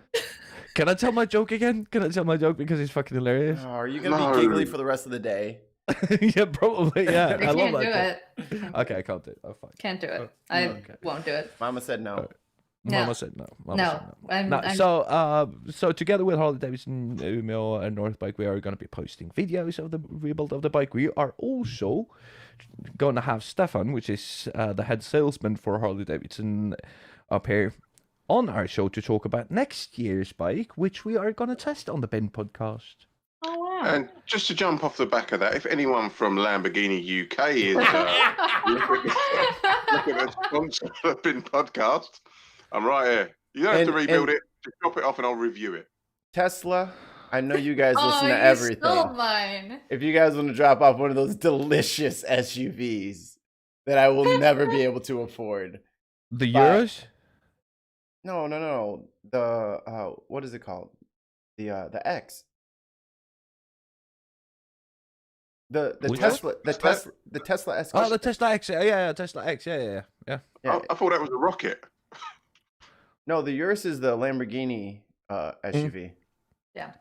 D: Can I tell my joke again? Can I tell my joke because it's fucking hilarious?
A: Oh, are you going to be giggly for the rest of the day?
D: Yeah, probably. Yeah,
C: We
D: I love
C: can't do
D: that.
C: it.
D: Okay, I can't do it. Oh, fine.
C: Can't do it.
D: Oh,
C: I
D: okay.
C: won't do it.
A: Mama said no.
C: No.
D: Mama said no. Mama
C: No,
D: said no. No,
C: I'm-
D: so together with Harley Davidson, Umeå, and North Bike, we are going to be posting videos of the rebuild of the bike. We are also going to have Stefan, which is the head salesman for Harley Davidson, up here on our show to talk about next year's bike, which we are going to test on the Bin Podcast.
C: Oh wow.
B: And just to jump off the back of that, if anyone from Lamborghini UK is looking at sponsor the Bin Podcast, I'm right here. You don't have to rebuild it. Just drop it off and I'll review it.
A: Tesla, I know you guys listen to
C: you
A: everything.
C: stole mine.
A: If you guys want to drop off one of those delicious SUVs that I will never be able to afford.
D: The
A: But-
D: Euros?
A: No. The what is it called? The X. The
D: Which
A: Tesla
B: one?
A: the Tesla S.
D: Oh, the Tesla X. Yeah, Tesla X. Yeah.
A: Yeah.
B: I thought that was a rocket.
A: No, the Urus is the Lamborghini SUV.
C: Yeah.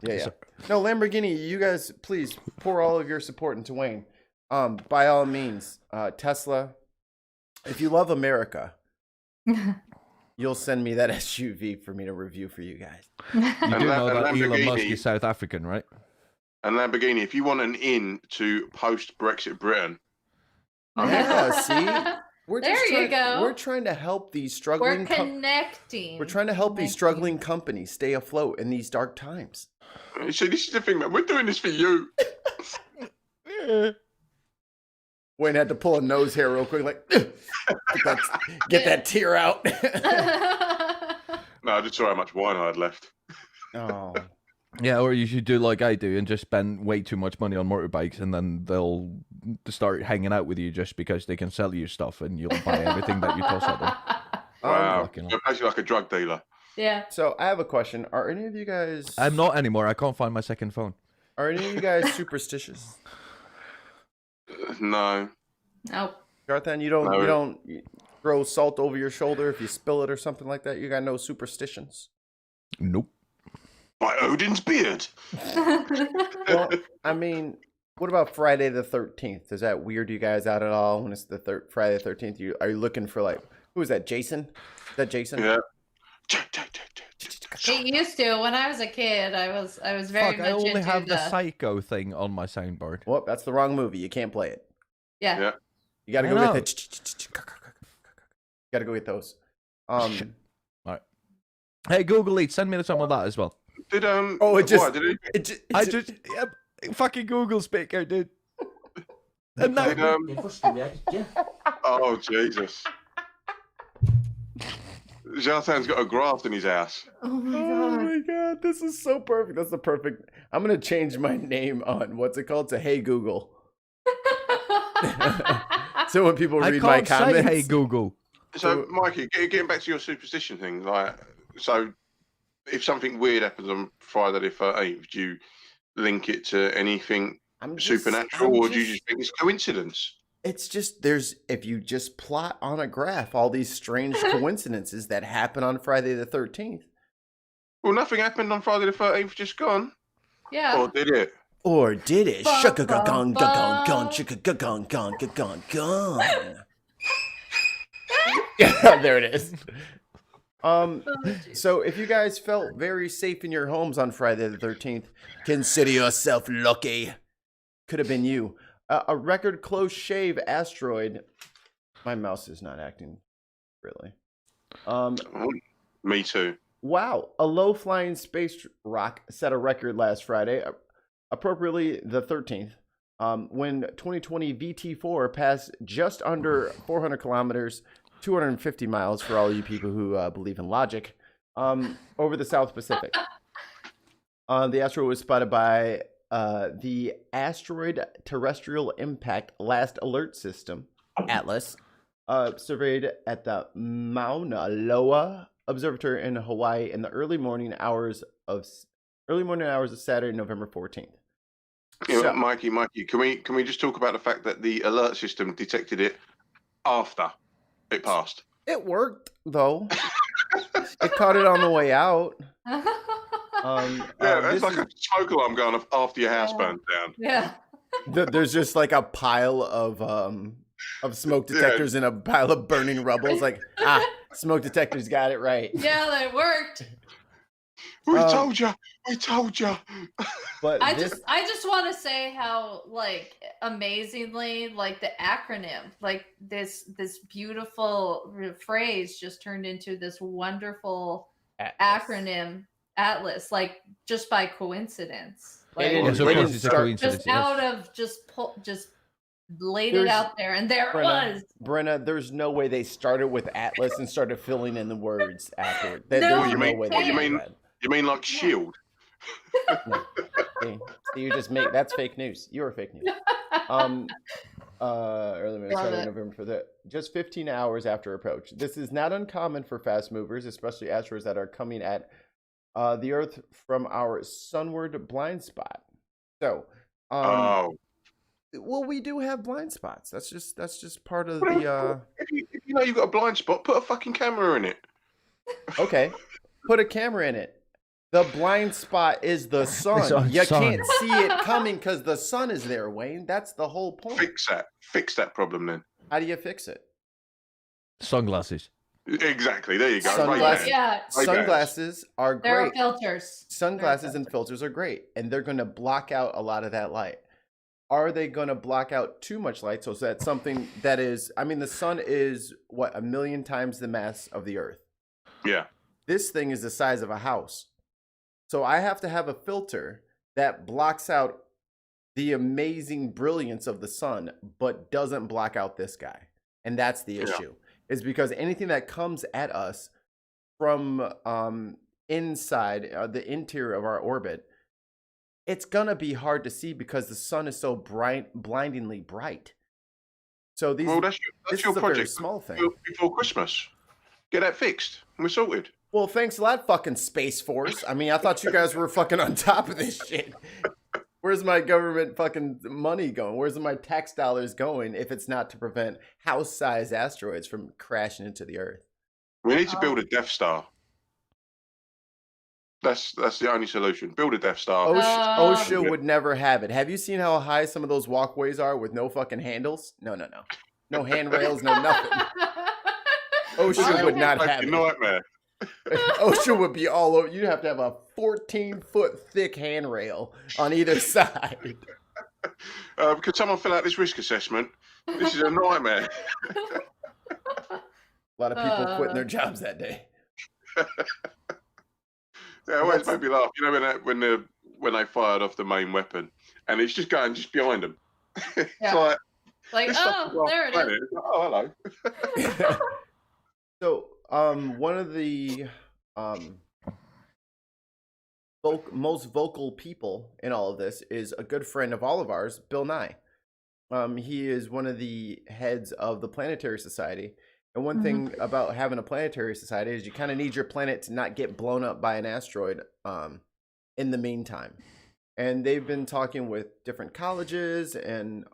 A: Yeah. No, Lamborghini, you guys, please pour all of your support into Wayne. By all means, Tesla, if you love America, you'll send me that SUV for me to review for you guys.
D: You do know that Elon
B: Lamborghini-
D: Musk is South African, right?
B: And Lamborghini, if you want an in to post-Brexit Britain,
A: Yeah, see? We're
C: There you go.
A: We're trying to help these
C: We're
A: struggling
C: connecting.
A: we're trying to help these
C: Connecting.
A: struggling companies stay afloat in these dark times.
B: see, this is the thing, man. We're doing this for you.
A: Wayne had to pull a nose hair real quick, like get that tear out.
B: No, I just saw how much wine I had left.
A: Oh.
D: Yeah, or you should do like I do and just spend way too much money on motorbikes, and then they'll start hanging out with you just because they can sell you stuff, and you'll buy everything that you toss at them.
B: Wow,
D: fucking
B: you're basically like a drug dealer.
C: Yeah.
A: So I have a question. Are any of you guys
D: I'm not anymore. I can't find my second phone.
A: Are any of you guys superstitious?
B: No.
C: Nope.
A: Garthan, you
B: No.
A: don't throw salt over your shoulder if you spill it or something like that? You got no superstitions?
D: Nope.
B: By Odin's beard.
A: Well, I mean, what about Friday the 13th? Does that weird you guys out at all when it's the Friday the 13th? Are you looking for like, who is that, Jason? Is that Jason?
B: Yeah.
C: It used to. When I was a kid, I was very
D: Fuck,
C: much
D: I only
C: into
D: have the Psycho thing on my soundboard.
A: Well, that's the wrong movie. You can't play it.
C: Yeah.
B: Yeah.
A: You got to
D: I
A: go
D: know.
A: get the. Got to go get those.
D: Hey, Google Eats, send me some of that as well.
B: Did
A: Oh, it just.
B: what, did it,
D: Fucking Google speaker, dude. And now,
B: did, oh Jesus. Jartan's got a graft in his house.
C: Oh my
A: Oh
C: god.
A: my god, this is so perfect. That's the perfect. I'm gonna change my name on what's it called to Hey Google. So when people
D: I
A: read my
D: can't say,
A: comments,
D: hey, Google.
B: So, Mikey, getting back to your superstition thing, like, so if something weird happens on Friday the 13th, do you link it to anything supernatural, or do you just think it's coincidence?
A: It's just if you just plot on a graph all these strange coincidences that happen on Friday the 13th.
B: Well, nothing happened on Friday the 13th, just gone.
C: Yeah.
B: Or did it?
A: Or did it?
C: Bum,
A: Shaka
C: bum,
A: gong
C: bum.
A: gong gong shaka gong gong gong gong. Yeah, there it is. So if you guys felt very safe in your homes on Friday the 13th, consider yourself lucky. Could have been you. A record close shave asteroid. My mouse is not acting really.
B: Me too.
A: Wow, a low flying space rock set a record last Friday, appropriately the 13th, when 2020 VT4 passed just under 400 kilometers, 250 miles for all you people who believe in logic, over the South Pacific. The asteroid was spotted by the Asteroid Terrestrial Impact Last Alert System, ATLAS, surveyed at the Mauna Loa Observatory in Hawaii in the early morning hours of Saturday, November 14th.
B: You know,
A: So-
B: Mikey, can we just talk about the fact that the alert system detected it after it passed?
A: It worked though. It caught it on the way out.
B: Yeah,
A: This
B: it's like a smoke alarm going off after your house
C: Yeah.
B: burns down.
C: Yeah.
A: there's just like a pile of smoke detectors and a pile of burning rubble. It's like, smoke detectors got it right.
C: Yeah, that worked.
B: We told you. We told you.
A: But
C: I
A: this,
C: just want to say how like amazingly like the acronym like this beautiful phrase just turned into this wonderful acronym Atlas, like just by coincidence. Like,
A: It
D: Yes,
A: is.
D: of
A: They
D: course,
A: didn't
D: it's a
A: start-
D: coincidence.
C: just
D: yes.
C: out of just laid it
A: There's-
C: out there, and there it was.
A: Brenna, there's no way they started with Atlas and started filling in the words afterward.
C: No,
A: There's
B: you
A: no
B: mean-
A: way
B: what
A: they
B: you
A: did
B: mean-
A: that.
B: You mean like Shield?
A: See, you just make that's fake news. You're fake news. Early May,
C: Love
A: Saturday,
C: it.
A: November for the just 15 hours after approach. This is not uncommon for fast movers, especially asteroids that are coming at the Earth from our sunward blind spot. So,
B: Oh,
A: well, we do have blind spots. That's just part of the.
B: if you know you've got a blind spot, put a fucking camera in it.
A: Okay, put a camera in it. The blind spot is the sun. You can't see it coming because the sun is there, Wayne. That's the whole point.
B: Fix that problem then.
A: How do you fix it?
D: Sunglasses.
B: Exactly. There you go.
A: Sunglasses.
C: Yeah.
A: Sunglasses are
C: There are
A: great.
C: filters.
A: Sunglasses and filters are great, and they're going to block out a lot of that light. Are they going to block out too much light so that something that is, I mean, the sun is, what, 1 million times the mass of the Earth?
B: Yeah.
A: This thing is the size of a house. So I have to have a filter that blocks out the amazing brilliance of the sun, but doesn't block out this guy. And that's the issue. Is because anything that comes at us from inside the interior of our orbit, it's going to be hard to see because the sun is so blindingly bright. So these,
B: that's your
A: is a
B: project.
A: very small thing.
B: Before Christmas. Get that fixed. And we're sorted.
A: Well, thanks a lot, fucking Space Force. I mean, I thought you guys were fucking on top of this shit. Where's my government fucking money going? Where's my tax dollars going if it's not to prevent house-sized asteroids from crashing into the Earth?
B: We need to build a Death Star. That's the only solution. Build a Death Star.
A: OSHA would never have it. Have you seen how high some of those walkways are with no fucking handles? No. No handrails, no nothing. OSHA would not have it.
B: Nightmare.
A: OSHA would be all over. You'd have to have a 14-foot thick handrail on either side.
B: Could someone fill out this risk assessment? This is a nightmare.
A: A lot of people quitting their jobs that day.
B: Yeah, it always made me laugh. You know when they fired off the main weapon, and it's just going just behind them. It's
C: like oh, there it is.
B: Oh, hello.
A: So, one of the most vocal people in all of this is a good friend of all of ours, Bill Nye. He is one of the heads of the Planetary Society. And one thing about having a planetary society is you kind of need your planet to not get blown up by an asteroid in the meantime. And they've been talking with different colleges and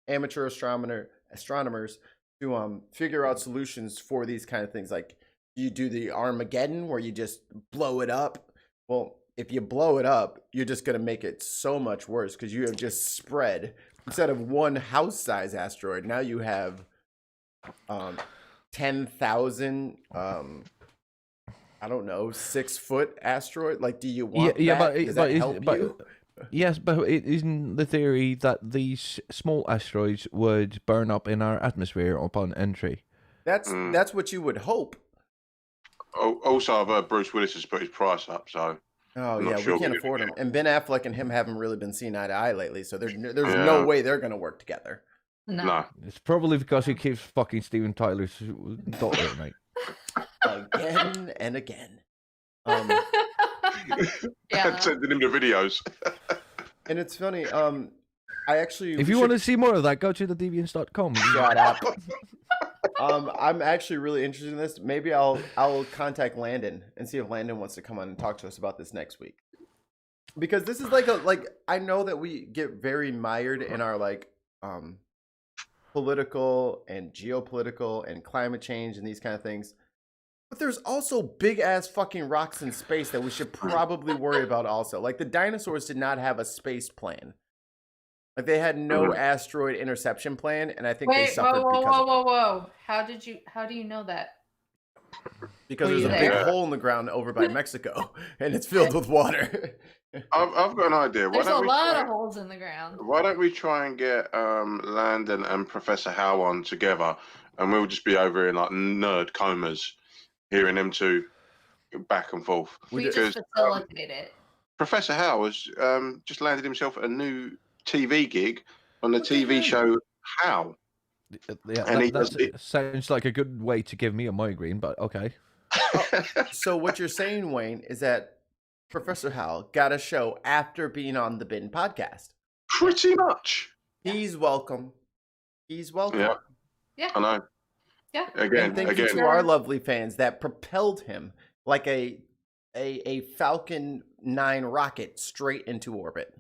A: amateur astronomers to figure out solutions for these kind of things. Like, you do the Armageddon where you just blow it up. Well, if you blow it up, you're just going to make it so much worse because you have just spread. Instead of one house-size asteroid, now you have 10,000 I don't know, 6-foot asteroid. Like, do you want that? Does that help you?
D: Yes, but it isn't the theory that these small asteroids would burn up in our atmosphere upon entry.
A: That's what you would hope.
B: Also, I've heard Bruce Willis has put his price up, so.
A: Oh yeah, we can't afford him. And Ben Affleck and him haven't really been seen eye to eye lately, so there's no way they're gonna work together.
C: No.
D: It's probably because he keeps fucking Steven Tyler's daughter at night.
A: Again and again.
B: Sending him the videos.
A: And it's funny, I actually...
D: If you want to see more of that, go to thedeviants.com.
A: Shut up. I'm actually really interested in this. Maybe I'll contact Landon and see if Landon wants to come on and talk to us about this next week. Because this is like I know that we get very mired in our political and geopolitical and climate change and these kind of things. But there's also big ass fucking rocks in space that we should probably worry about also. Like, the dinosaurs did not have a space plan. Like, they had no asteroid interception plan, and I think they suffered because of it.
C: Whoa. How do you know that?
A: Because there's a big hole in the ground over by Mexico, and it's filled with water.
B: I've got an idea.
C: There's a lot of holes in the ground.
B: Why don't we try and get Landon and Professor Howe on together, and we'll just be over here in like nerd comas, hearing them two back and forth.
C: We just facilitate it.
B: Professor Howe has just landed himself a new TV gig on the TV show How.
D: Yeah, that sounds like a good way to give me a migraine, but okay.
A: So what you're saying, Wayne, is that Professor Howe got a show after being on the Bin podcast.
B: Pretty much.
A: He's welcome. He's welcome.
C: Yeah.
B: I know.
C: Yeah.
A: And thank you to our lovely fans that propelled him like a Falcon 9 rocket straight into orbit.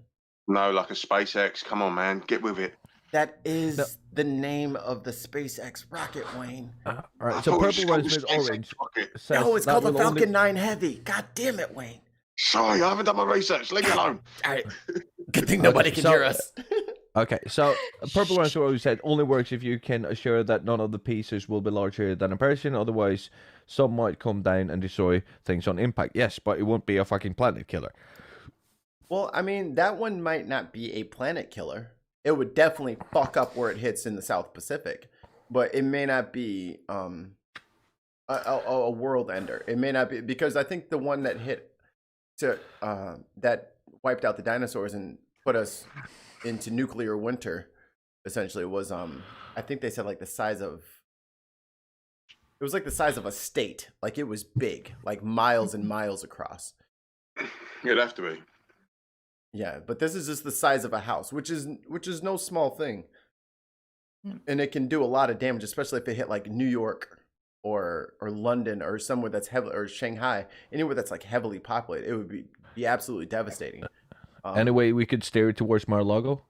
B: No, like a SpaceX. Come on, man. Get with it.
A: That is the name of the SpaceX rocket, Wayne.
D: All
B: I
D: right, so
B: thought it was
D: purple runs
B: called
D: with
B: SpaceX
D: orange.
B: rocket.
D: Says
A: No, it's
D: that
A: called the
D: will only-
A: Falcon 9 Heavy. God damn it, Wayne.
B: Sorry, I haven't done my research. Leave me alone.
A: All right. Good thing nobody can
D: so-
A: hear us.
D: Okay, so purple runs with orange said only works if you can assure that none of the pieces will be larger than a person. Otherwise, some might come down and destroy things on impact. Yes, but it won't be a fucking planet killer.
A: Well, I mean, that one might not be a planet killer. It would definitely fuck up where it hits in the South Pacific, but it may not be a world ender. It may not be, because I think the one that hit to that wiped out the dinosaurs and put us into nuclear winter essentially was I think they said like the size of, it was like the size of a state. Like it was big, like miles and miles across.
B: It'd have to be.
A: Yeah, but this is just the size of a house, which is no small thing. And it can do a lot of damage, especially if it hit like New York or London or somewhere that's heavily, or Shanghai, anywhere that's like heavily populated. It would be absolutely devastating.
D: Anyway, we could steer it towards Mar-a-Lago.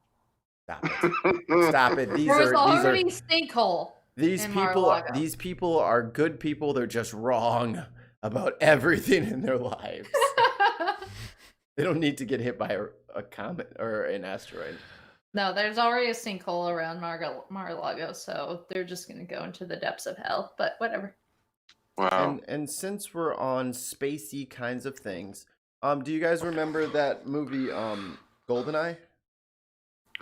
A: Stop it. Stop it.
C: There was already sinkhole.
A: These
C: in
A: people
C: Mar-a-Lago.
A: these people are good people. They're just wrong about everything in their lives. They don't need to get hit by a comet or an asteroid.
C: No, there's already a sinkhole around Mar-a-Lago, so they're just going to go into the depths of hell. But whatever.
B: Wow.
A: And since we're on spacey kinds of things, do you guys remember that movie Goldeneye?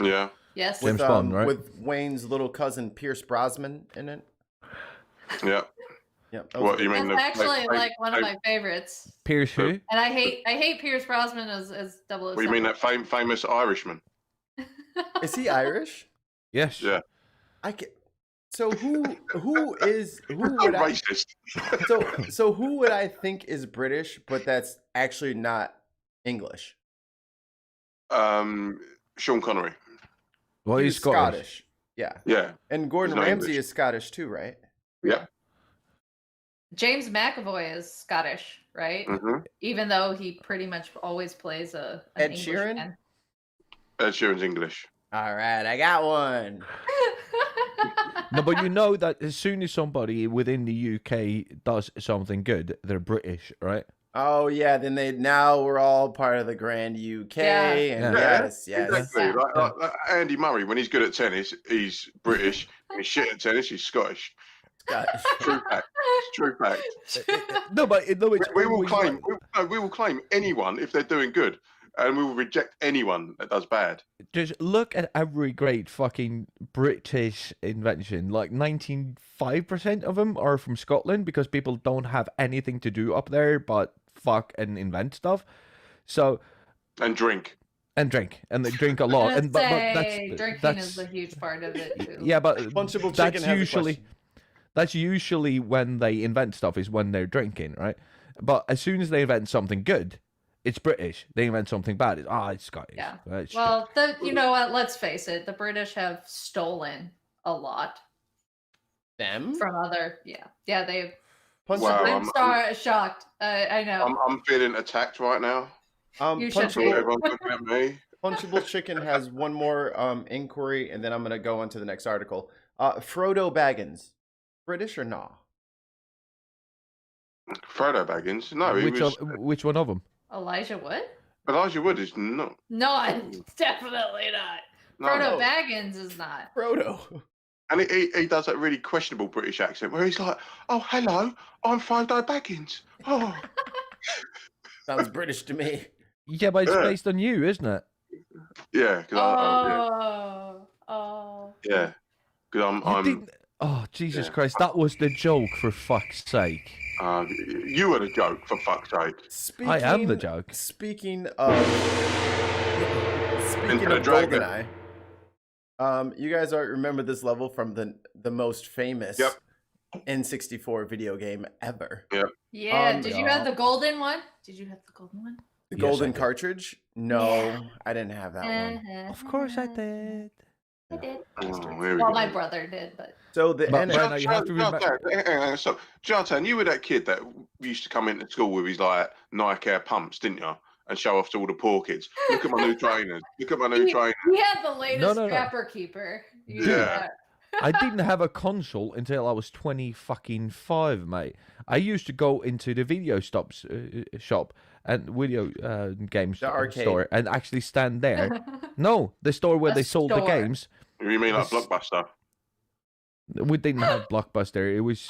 B: Yeah.
C: Yes.
D: James Bond, right?
A: With Wayne's little cousin Pierce Brosnan in it.
B: Yeah.
A: Yeah.
B: What you mean?
C: That's actually like one of my favorites.
D: Pierce who?
C: And I hate Pierce Brosnan as 007.
B: What you mean that famous Irishman?
A: Is he Irish?
D: Yes.
B: Yeah.
A: So who would I
B: Racist.
A: so who would I think is British, but that's actually not English?
B: Sean Connery.
D: Well, he's Scottish.
A: Yeah.
B: Yeah.
A: And Gordon
B: He's not
A: Ramsay
B: English.
A: is Scottish too, right?
B: Yeah.
C: James McAvoy is Scottish, right?
B: Mm-hmm.
C: Even though he pretty much always plays an
A: Ed
C: English
A: Sheeran?
C: man.
B: Ed Sheeran's English.
A: All right, I got one.
D: No, but you know that as soon as somebody within the UK does something good, they're British, right?
A: Oh yeah, then now we're all part of the grand UK.
C: Yeah.
A: And
B: Yeah.
A: yes.
B: Exactly.
C: Yeah.
B: Like Andy Murray, when he's good at tennis, he's British. When he's shit at tennis, he's Scottish.
A: Scottish.
B: True fact. It's true fact.
D: No, but it's
B: We will
D: always
B: claim.
D: like-
B: We will claim anyone if they're doing good, and we will reject anyone that does bad.
D: Just look at every great fucking British invention. Like 95% of them are from Scotland because people don't have anything to do up there but fuck and invent stuff. So
B: And drink.
D: and drink, and they drink a lot. And but
C: drinking
D: that's
C: is a huge part of it too.
D: yeah, but
A: Punchable
D: that's
A: Chicken has a
D: usually
A: question.
D: that's usually when they invent stuff is when they're drinking, right? But as soon as they invent something good, it's British. They invent something bad, it's Scottish.
C: Yeah.
D: It's shit.
C: Well, you know what? Let's face it. The British have stolen a lot
A: Them?
C: from other. Yeah. They've.
A: Punchable,
B: Wow.
C: I'm shocked. I know.
B: I'm feeling attacked right now.
C: You should
B: So
C: be.
B: everyone's looking at me.
A: Punchable Chicken has one more inquiry, and then I'm gonna go on to the next article. Frodo Baggins, British or nah?
B: Frodo Baggins. No, he was.
D: which one of them?
C: Elijah Wood?
B: Elijah Wood is not.
C: No, definitely not.
B: No.
C: Frodo Baggins is not.
A: Frodo.
B: And he does that really questionable British accent where he's like, "Oh, hello, I'm Frodo Baggins." Oh,
A: Sounds British to me.
D: Yeah, but it's
B: Yeah.
D: based on you, isn't it?
B: yeah,
C: Oh.
B: yeah, because
D: You didn't... Oh, Jesus
B: Yeah.
D: Christ, that was the joke, for fuck's sake.
B: you were the joke for fuck's sake.
A: Speaking,
D: I am the joke.
A: Speaking of
B: Into the dragon.
A: GoldenEye, you guys remember this level from the most famous
B: Yep.
A: N64 video game ever.
C: Yeah. Did you have the golden one? Did you have the golden one?
A: The
D: Yes, I
A: golden
D: did.
A: cartridge? No,
C: Yeah.
A: I didn't have that one.
D: Of course I did.
C: I did.
B: Oh, here we
C: Well,
B: go.
C: my brother did, but
A: So the
D: But-
A: N-
D: but- Now you have to remember-
B: So, Jonathan, you were that kid that used to come into school with his like Nike Air pumps, didn't you? and show off to all the poor kids. Look at my new trainers. Look at my new trainers.
C: We had the latest
D: no.
C: Trapper Keeper.
B: Yeah.
D: I didn't have a console until I was 25, mate. I used to go into the video shop and video games store and actually stand there. No, the store where they sold the games.
B: You mean like Blockbuster?
D: We didn't have Blockbuster. It was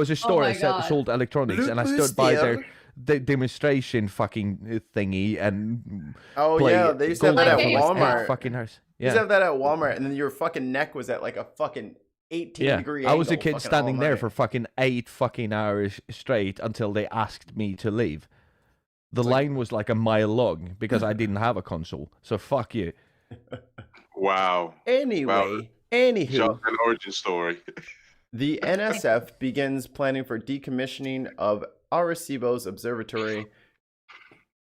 D: a store that sold electronics, and I stood by the demonstration fucking thingy and
A: they used to have that at Walmart.
D: Fucking house.
A: You used to have that at Walmart, and then your fucking neck was at like a fucking 18-degree angle.
D: I was a kid standing there for fucking 8 fucking hours straight until they asked me to leave. The line was like a mile long because I didn't have a console. So fuck you.
B: Wow.
A: Anyway,
B: an origin story.
A: The NSF begins planning for decommissioning of Arecibo's observatory,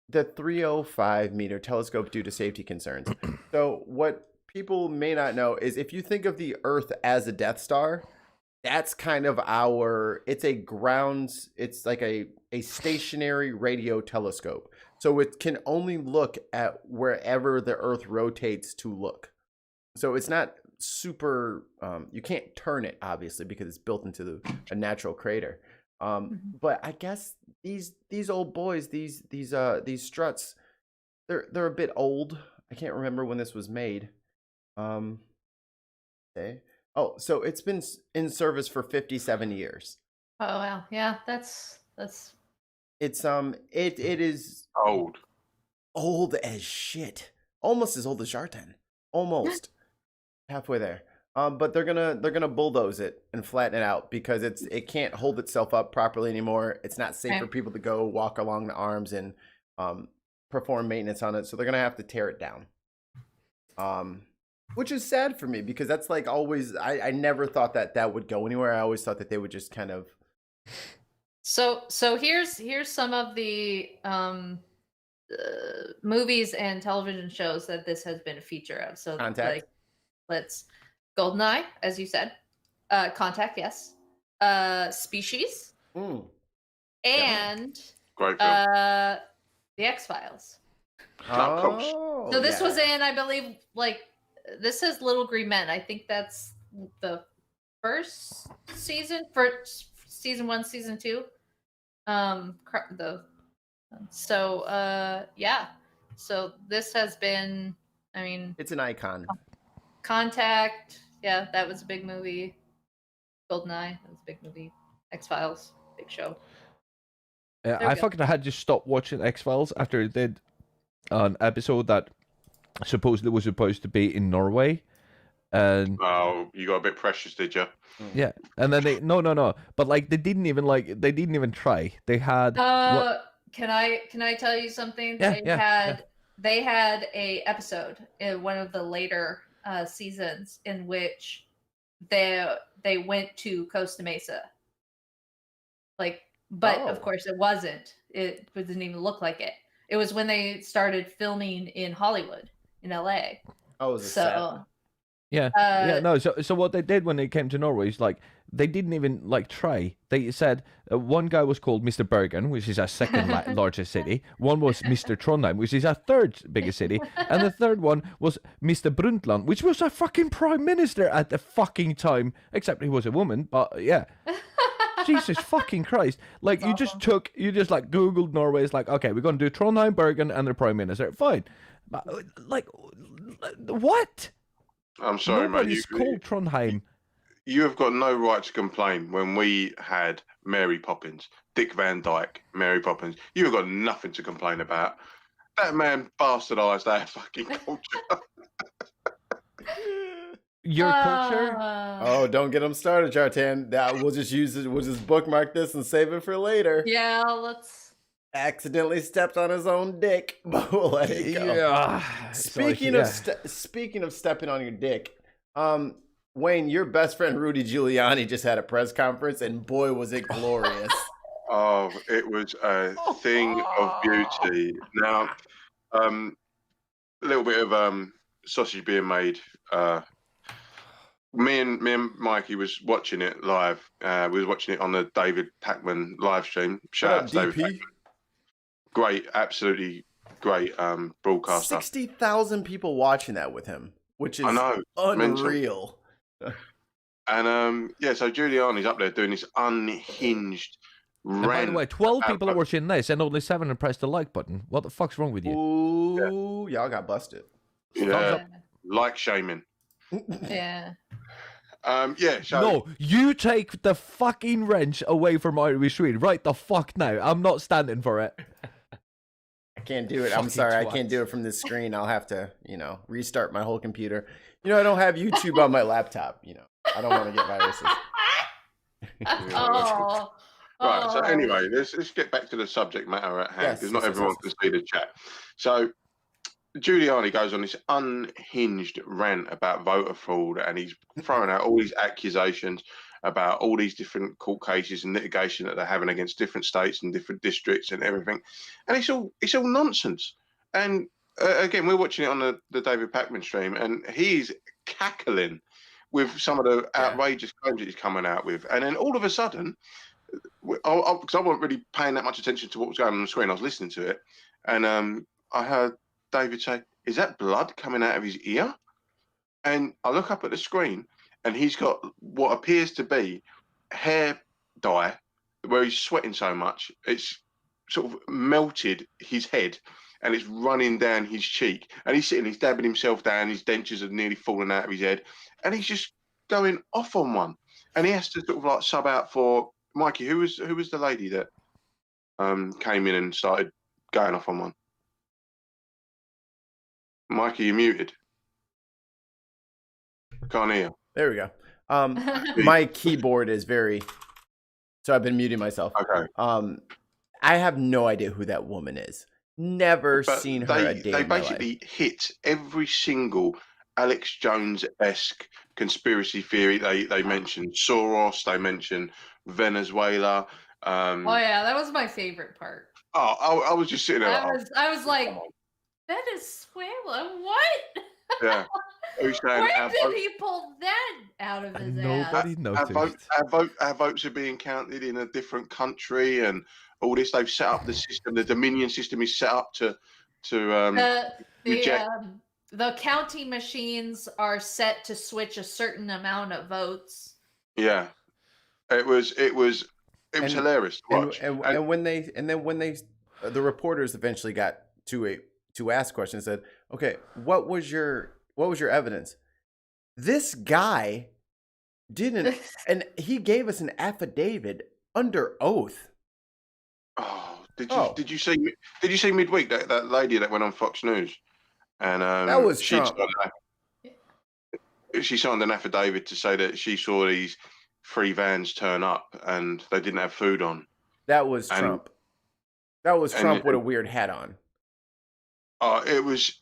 A: the 305-meter telescope, due to safety concerns. So what people may not know is if you think of the Earth as a Death Star, that's kind of it's like a stationary radio telescope. So it can only look at wherever the Earth rotates to look. So it's not super, you can't turn it, obviously, because it's built into a natural crater. But I guess these old boys, these struts, they're a bit old. I can't remember when this was made. Okay. Oh, so it's been in service for 57 years.
C: Oh wow, yeah, that's.
A: It's it is old as shit, almost as old as Jartan, almost halfway there. But they're gonna bulldoze it and flatten it out because it can't hold itself up properly anymore. It's not safe for people to go walk along the arms and perform maintenance on it. So they're gonna have to tear it down. Which is sad for me because that's like always. I never thought that would go anywhere. I always thought that they would just kind of.
C: So here's some of the movies and television shows that this has been a feature of. So
A: Contact.
C: Let's GoldenEye, as you said. Contact, yes. Species. And
B: Great film.
C: The X-Files.
A: Oh,
C: so this was in, I believe, this is Little Green Men. I think that's the first season, season 1, season 2. So this has been, I mean,
A: it's an icon.
C: Contact, yeah, that was a big movie. GoldenEye, that was a big movie. X-Files, big show.
D: I fucking had to stop watching X-Files after it did an episode that supposedly was supposed to be in Norway. And
B: you got a bit precious, did you?
D: Yeah, and then no, but like they didn't even try. They had.
C: Can I tell you something?
D: Yeah,
C: they had a episode in one of the later seasons in which they went to Costa Mesa. Of course it wasn't. It didn't even look like it. It was when they started filming in Hollywood, in LA.
A: Oh, it was a set.
D: Yeah. So what they did when they came to Norway is they didn't even try. They said one guy was called Mr. Bergen, which is our second largest city. One was Mr. Trondheim, which is our third biggest city, and the third one was Mr. Brundtland, which was our fucking prime minister at the fucking time, except he was a woman. But yeah. Jesus fucking Christ. You just Googled Norway. It's okay, we're going to do Trondheim, Bergen, and their prime minister. Fine. But, what?
B: I'm sorry,
D: Nobody's
B: mate.
D: Called Trondheim.
B: You have got no right to complain when we had Mary Poppins, Dick Van Dyke, Mary Poppins. You have got nothing to complain about. That man bastardized our fucking culture.
D: Your culture?
A: Oh, don't get him started, Jartan. We'll just bookmark this and save it for later.
C: Yeah, let's.
A: Accidentally stepped on his own dick, but we'll let it go.
D: Yeah.
A: Speaking of stepping on your dick, Wayne, your best friend Rudy Giuliani just had a press conference, and boy, was it glorious.
B: Oh, it was a thing of beauty. Now, a little bit of sausage being made. Me and Mikey was watching it live. We was watching it on the David Packman live stream. Shout out to David Packman. Great, absolutely great broadcaster.
A: 60,000 people watching that with him, which
B: I
A: is
B: know, mental.
A: unreal.
B: And yeah, so Giuliani's up there doing this unhinged
D: And by the
B: rant.
D: way, 12
B: about
D: people are watching this, and only 7 have pressed the like button. What the fuck's wrong with you?
A: Ooh, y'all got busted.
B: Yeah,
D: Thumbs up.
B: like shaming.
C: Yeah.
B: Yeah, so
D: No, you take the fucking wrench away from Irish Reed right the fuck now. I'm not standing for it.
A: I can't do it. I'm
D: Fucking
A: sorry. I
D: twat.
A: can't do it from this screen. I'll have to, restart my whole computer. I don't have YouTube on my laptop. I don't want to get viruses.
C: Oh.
B: right. So
C: Oh.
B: anyway, let's get back to the subject matter at hand, because not everyone can see the chat. So Giuliani goes on this unhinged rant about voter fraud, and he's throwing out all these accusations about all these different court cases and litigation that they're having against different states and different districts and everything, and it's all nonsense. And again, we're watching it on the David Pakman stream, and he's cackling with some of the outrageous claims that he's coming out with, and then all of a sudden, because I wasn't really paying that much attention to what was going on the screen, I was listening to it, and I heard David say, "Is that blood coming out of his ear?" And I look up at the screen, and he's got what appears to be hair dye, where he's sweating so much, it's sort of melted his head, and it's running down his cheek. And he's sitting, he's dabbing himself down, his dentures have nearly fallen out of his head, and he's just going off on one. And he has to sort of like sub out for Mikey, who was the lady that came in and started going off on one. Mikey, you're muted. Can't hear.
A: There we go. My keyboard is so I've been muting myself.
B: Okay.
A: I have no idea who that woman is. Never
B: But
A: seen her a day
B: they
A: in my life.
B: basically hit every single Alex Jones-esque conspiracy theory. They mentioned Soros, they mentioned Venezuela.
C: Oh yeah, that was my favorite part.
B: Oh, I was just sitting there.
C: I was like, Venezuela, what?
B: Yeah. Who's saying
C: Where did he pull that out of his ass?
D: Nobody noticed.
B: our votes are being counted in a different country, and all this. They've set up the system. The Dominion system is set up to reject.
C: The counting machines are set to switch a certain amount of votes.
B: Yeah, it was hilarious to watch.
A: And when the reporters eventually got to ask questions, said, "Okay, what was your evidence?" This guy didn't, and he gave us an affidavit under oath.
B: Oh, did you see midweek that lady that went on Fox News, and
A: that was Trump.
B: She signed an affidavit to say that she saw these 3 vans turn up and they didn't have food on.
A: That was Trump. That was Trump with a weird hat on.
B: Oh, it's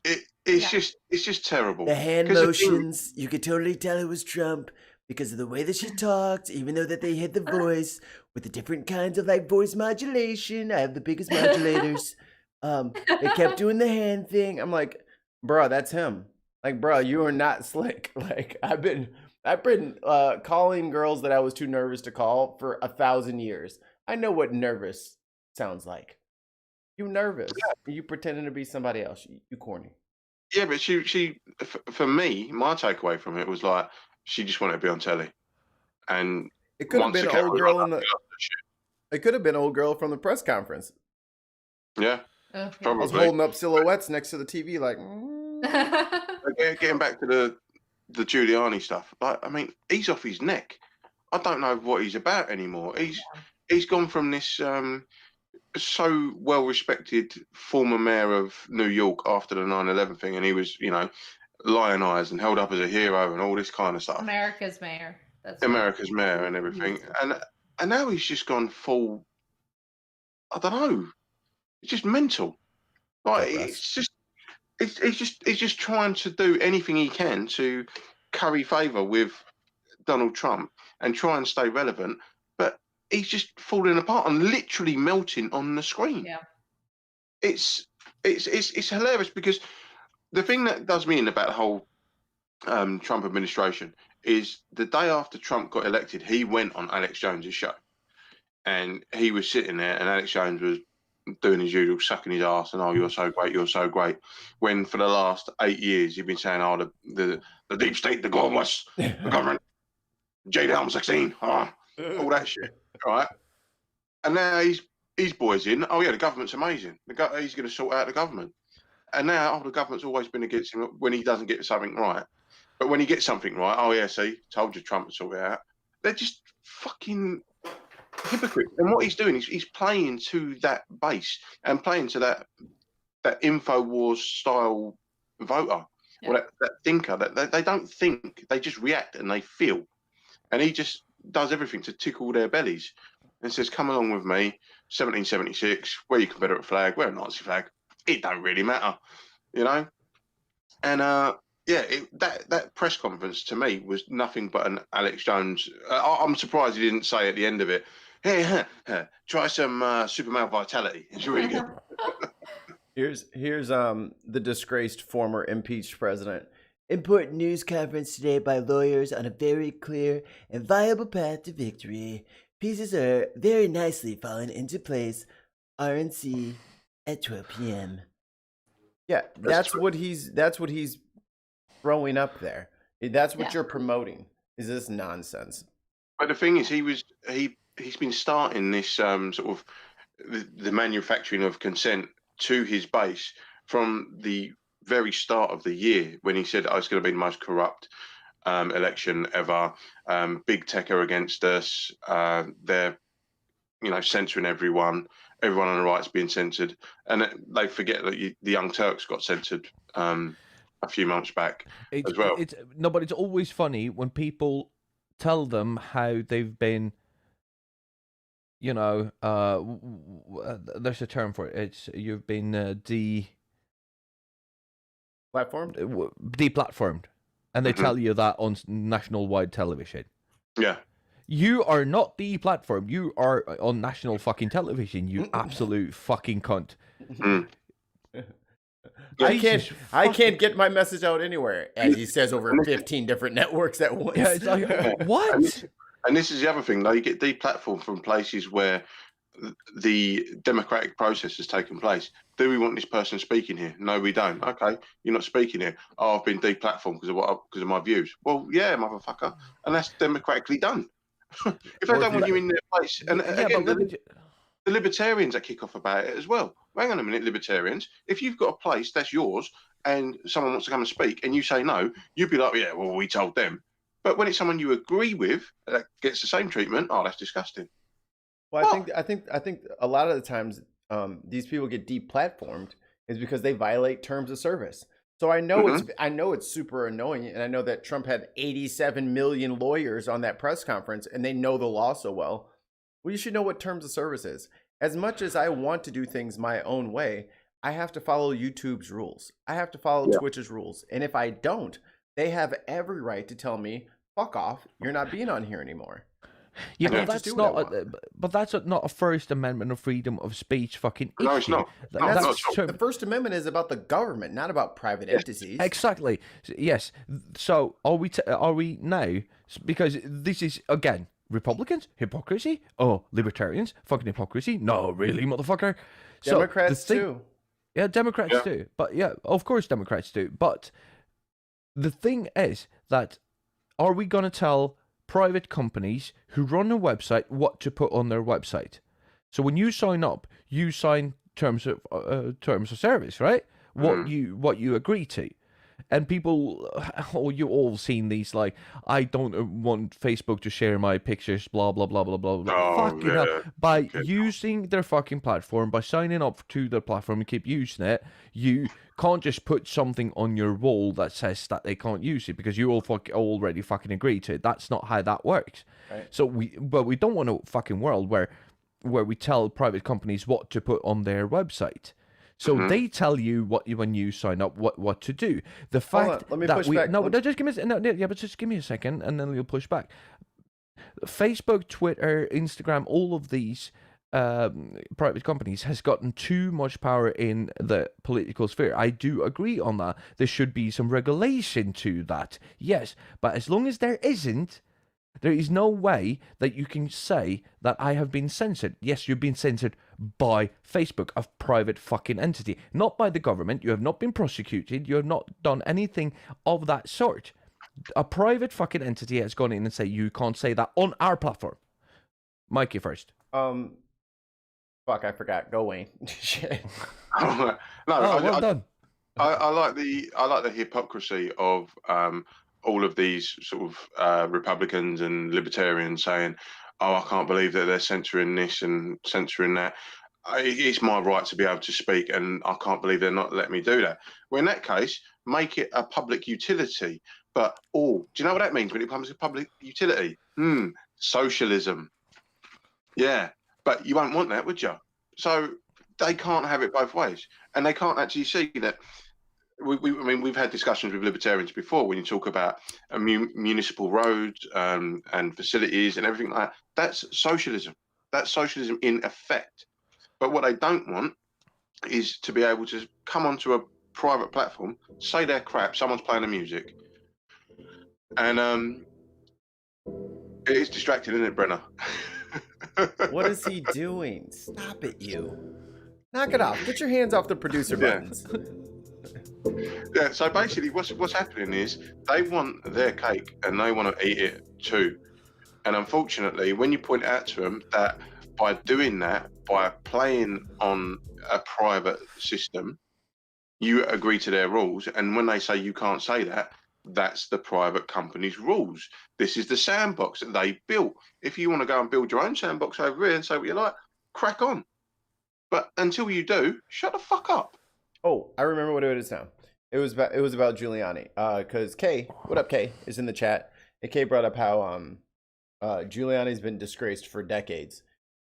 B: just terrible.
A: The hand motions, you could totally tell it was Trump because of the way that she talked, even though that they hid the voice with the different kinds of voice modulation. I have the biggest modulators. They kept doing the hand thing. I'm like, bro, that's him. Bro, you are not slick. I've been calling girls that I was too nervous to call for 1,000 years. I know what nervous sounds like. You nervous. Yeah. You pretending to be somebody else. You corny.
B: Yeah, but she for me, my takeaway from it was she just wanted to be on telly. And
A: it could have been old girl it could have been old girl from the press conference.
B: Yeah.
A: Probably. I was holding up silhouettes next to the TV
B: Getting back to the Giuliani stuff. He's off his neck. I don't know what he's about anymore. He's gone from this so well-respected former mayor of New York after the 9/11 thing, and he was, lionized and held up as a hero and all this kind of stuff.
C: America's mayor. That's
B: America's mayor and everything. And now he's just gone full, I don't know. It's just mental. He's just trying to do anything he can to curry favor with Donald Trump and try and stay relevant, but he's just falling apart and literally melting on the screen.
C: Yeah.
B: It's hilarious, because the thing that does me in about the whole Trump administration is the day after Trump got elected, he went on Alex Jones's show, and he was sitting there, and Alex Jones was doing his usual, sucking his ass, and you're so great, you're so great. When for the last 8 years you've been saying, the deep state, the globalists, the government, J-Down 16, all that shit, right? And now he's boys-in. Oh yeah, the government's amazing. He's going to sort out the government. And now the government's always been against him when he doesn't get something right. But when he gets something right, oh yeah, see, told you Trump would sort it out. They're just fucking hypocrites. And what he's doing is he's playing to that base and playing to that InfoWars style voter, or that thinker. That they don't think, they just react and they feel. And he just does everything to tickle their bellies and says, come along with me, 1776, wear your Confederate flag, wear a Nazi flag. It don't really matter, you know? And that press conference to me was nothing but an Alex Jones. I'm surprised he didn't say at the end of it, hey, try some super male vitality. It's really good.
A: Here's the disgraced former impeached president. Important news conference today by lawyers on a very clear and viable path to victory. Pieces are very nicely falling into place. RNC at 12 p.m. Yeah, that's what he's throwing up there. That's what you're promoting. Is this nonsense?
B: But the thing is, he's been starting this sort of the manufacturing of consent to his base from the very start of the year when he said, it's going to be the most corrupt election ever. Big tech are against us. They're, censoring everyone. Everyone on the right's being censored. And they forget that the Young Turks got censored a few months back as well.
D: But it's always funny when people tell them how they've been, there's a term for it. You've been deplatformed, and they tell you that on national-wide television.
B: Yeah.
D: You are not deplatformed. You are on national fucking television. You absolute fucking cunt.
A: I can't get my message out anywhere, as he says over 15 different networks at once.
D: Yeah, it's like, what?
B: And this is the other thing, though. You get deplatformed from places where the democratic process has taken place. Do we want this person speaking here? No, we don't. Okay, you're not speaking here. I've been deplatformed because of my views. Well, yeah, motherfucker, and that's democratically done. If they don't want you in their place, and again, the libertarians that kick off about it as well. Hang on a minute, libertarians. If you've got a place that's yours and someone wants to come and speak, and you say no, you'd be like, yeah, well, we told them. But when it's someone you agree with that gets the same treatment, that's disgusting.
A: Well, I think a lot of the times these people get deplatformed is because they violate terms of service. So I know it's super annoying, and I know that Trump had 87 million lawyers on that press conference, and they know the law so well. Well, you should know what terms of service is. As much as I want to do things my own way, I have to follow YouTube's rules. I have to follow Twitch's rules, and if I don't, they have every right to tell me, "Fuck off! You're not being on here anymore."
D: Yeah, but that's not a First Amendment of freedom of speech fucking issue.
B: No, it's not.
A: The First Amendment is about the government, not about private entities.
D: Exactly. Yes. So are we now? Because this is again Republicans hypocrisy. Oh, libertarians fucking hypocrisy. No, really, motherfucker.
A: Democrats too.
D: Yeah, Democrats do. But yeah, of course, Democrats do. But the thing is that are we going to tell private companies who run a website what to put on their website? So when you sign up, you sign terms of service, right? What you agree to. And people, you all seen these, like, I don't want Facebook to share my pictures, blah, blah, blah, blah, blah, blah. Fucking hell. By using their fucking platform, by signing up to their platform and keep using it, you can't just put something on your wall that says that they can't use it because you all already fucking agree to it. That's not how that works. Right. So we don't want a fucking world where we tell private companies what to put on their website. So they tell you when you sign up what to do. The fact just give me a second, and then you'll push back. Facebook, Twitter, Instagram, all of these private companies has gotten too much power in the political sphere. I do agree on that. There should be some regulation to that. Yes, but as long as there isn't, There is no way that you can say that I have been censored. Yes, you've been censored by Facebook, a private fucking entity, not by the government. You have not been prosecuted. You have not done anything of that sort. A private fucking entity has gone in and said you can't say that on our platform. Mikey first.
A: Fuck, I forgot. Go Wayne. Shit.
B: No,
D: Well done.
B: I like the hypocrisy of all of these sort of Republicans and libertarians saying, "Oh, I can't believe that they're censoring this and censoring that. It's my right to be able to speak, and I can't believe they're not letting me do that." Well, in that case, make it a public utility. But do you know what that means when it comes to public utility? Socialism. Yeah, but you won't want that, would you? So they can't have it both ways, and they can't actually see that. I mean, we've had discussions with libertarians before when you talk about municipal roads and facilities and everything like that. That's socialism. That's socialism in effect. But what they don't want is to be able to come onto a private platform, say their crap, someone's playing the music, and it is distracting, isn't it, Brenner?
A: What is he doing? Stop it, you. Knock it off. Get your hands off the producer buttons.
B: Yeah, so basically what's happening is they want their cake and they want to eat it too. And unfortunately, when you point out to them that by doing that, by playing on a private system, you agree to their rules. And when they say you can't say that, that's the private company's rules. This is the sandbox that they built. If you want to go and build your own sandbox over here and say what you like, crack on. But until you do, shut the fuck up.
A: Oh, I remember what it is now. It was about Giuliani. Because Kay, what up, Kay, is in the chat. And Kay brought up how Giuliani's been disgraced for decades.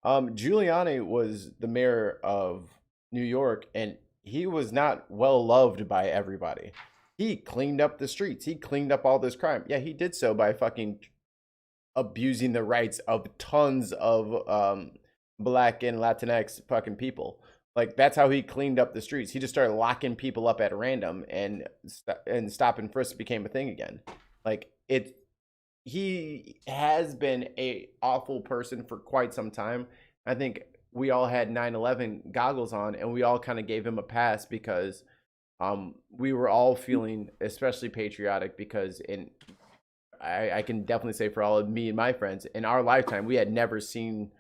A: Giuliani was the mayor of New York, and he was not well loved by everybody. He cleaned up the streets. He cleaned up all this crime. Yeah, he did so by fucking abusing the rights of tons of Black and Latinx fucking people. Like, that's how he cleaned up the streets. He just started locking people up at random, and stop and frisk became a thing again. Like, he has been a awful person for quite some time. I think we all had 9/11 goggles on, and we all kind of gave him a pass because we were all feeling especially patriotic because I can definitely say for all of me and my friends, in our lifetime, we had never seen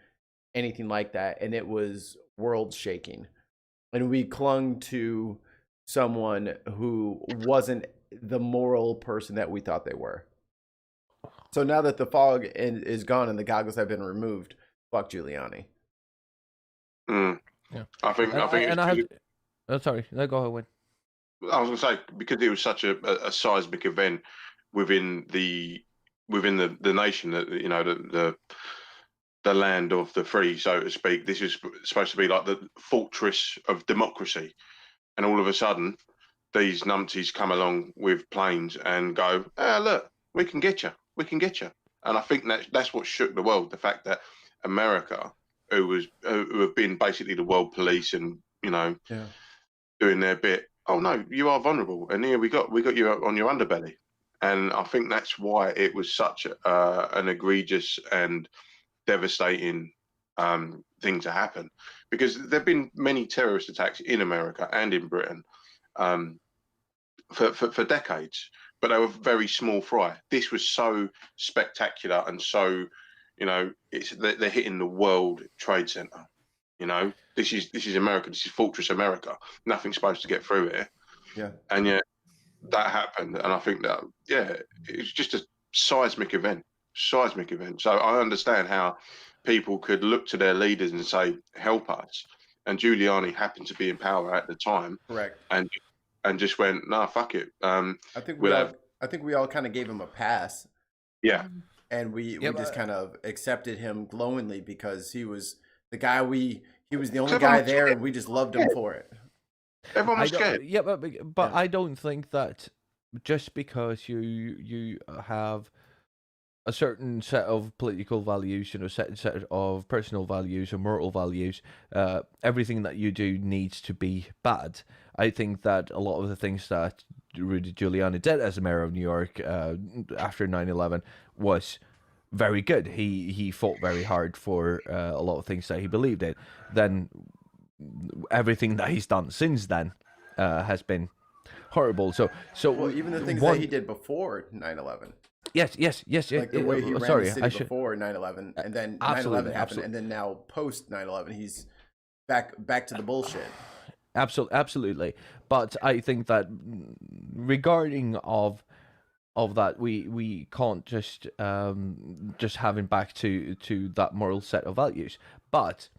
A: anything like that, and it was world shaking. And we clung to someone who wasn't the moral person that we thought they were. So now that the fog is gone and the goggles have been removed, fuck Giuliani.
B: Yeah. I think
D: sorry, no, go ahead, Win.
B: I was going to say, because it was such a seismic event within the nation, that, you know, the land of the free, so to speak. This is supposed to be like the fortress of democracy, and all of a sudden, these numpties come along with planes and go, look, we can get you, And I think that's what shook the world. The fact that America, who have been basically the world police and, you know, doing their bit. Oh no, you are vulnerable, and here we got you on your underbelly. And I think that's why it was such an egregious and devastating thing to happen, because there've been many terrorist attacks in America and in Britain for decades, but they were very small fry. This was so spectacular and so, you know, they're hitting the World Trade Center. You know, this is America. This is Fortress America. Nothing's supposed to get through here. Yeah. And yet that happened, and I think that it's just a seismic event. So I understand how people could look to their leaders and say, "Help us." And Giuliani happened to be in power at the time,
A: correct?
B: And just went, "Nah, fuck it."
A: I think we all kind of gave him a pass.
B: Yeah.
A: And we just kind of accepted him glowingly because he was the guy he was the only guy there, and we just loved him for it.
B: Everyone was scared.
D: Yeah, but I don't think that just because you have a certain set of political values and a certain set of personal values and moral values, everything that you do needs to be bad. I think that a lot of the things that Rudy Giuliani did as a mayor of New York after 9/11 was very good. He fought very hard for a lot of things that he believed in. Then everything that he's done since then has been horrible. So
A: Well, even the things that he did before 9/11.
D: Yes.
A: Like the way he ran
D: sorry,
A: the city before 9/11, and then 9/11 happened, and then now post 9/11, he's back to the bullshit.
D: Absolutely. But I think that regarding of that, we can't just have him back to that moral set of values. But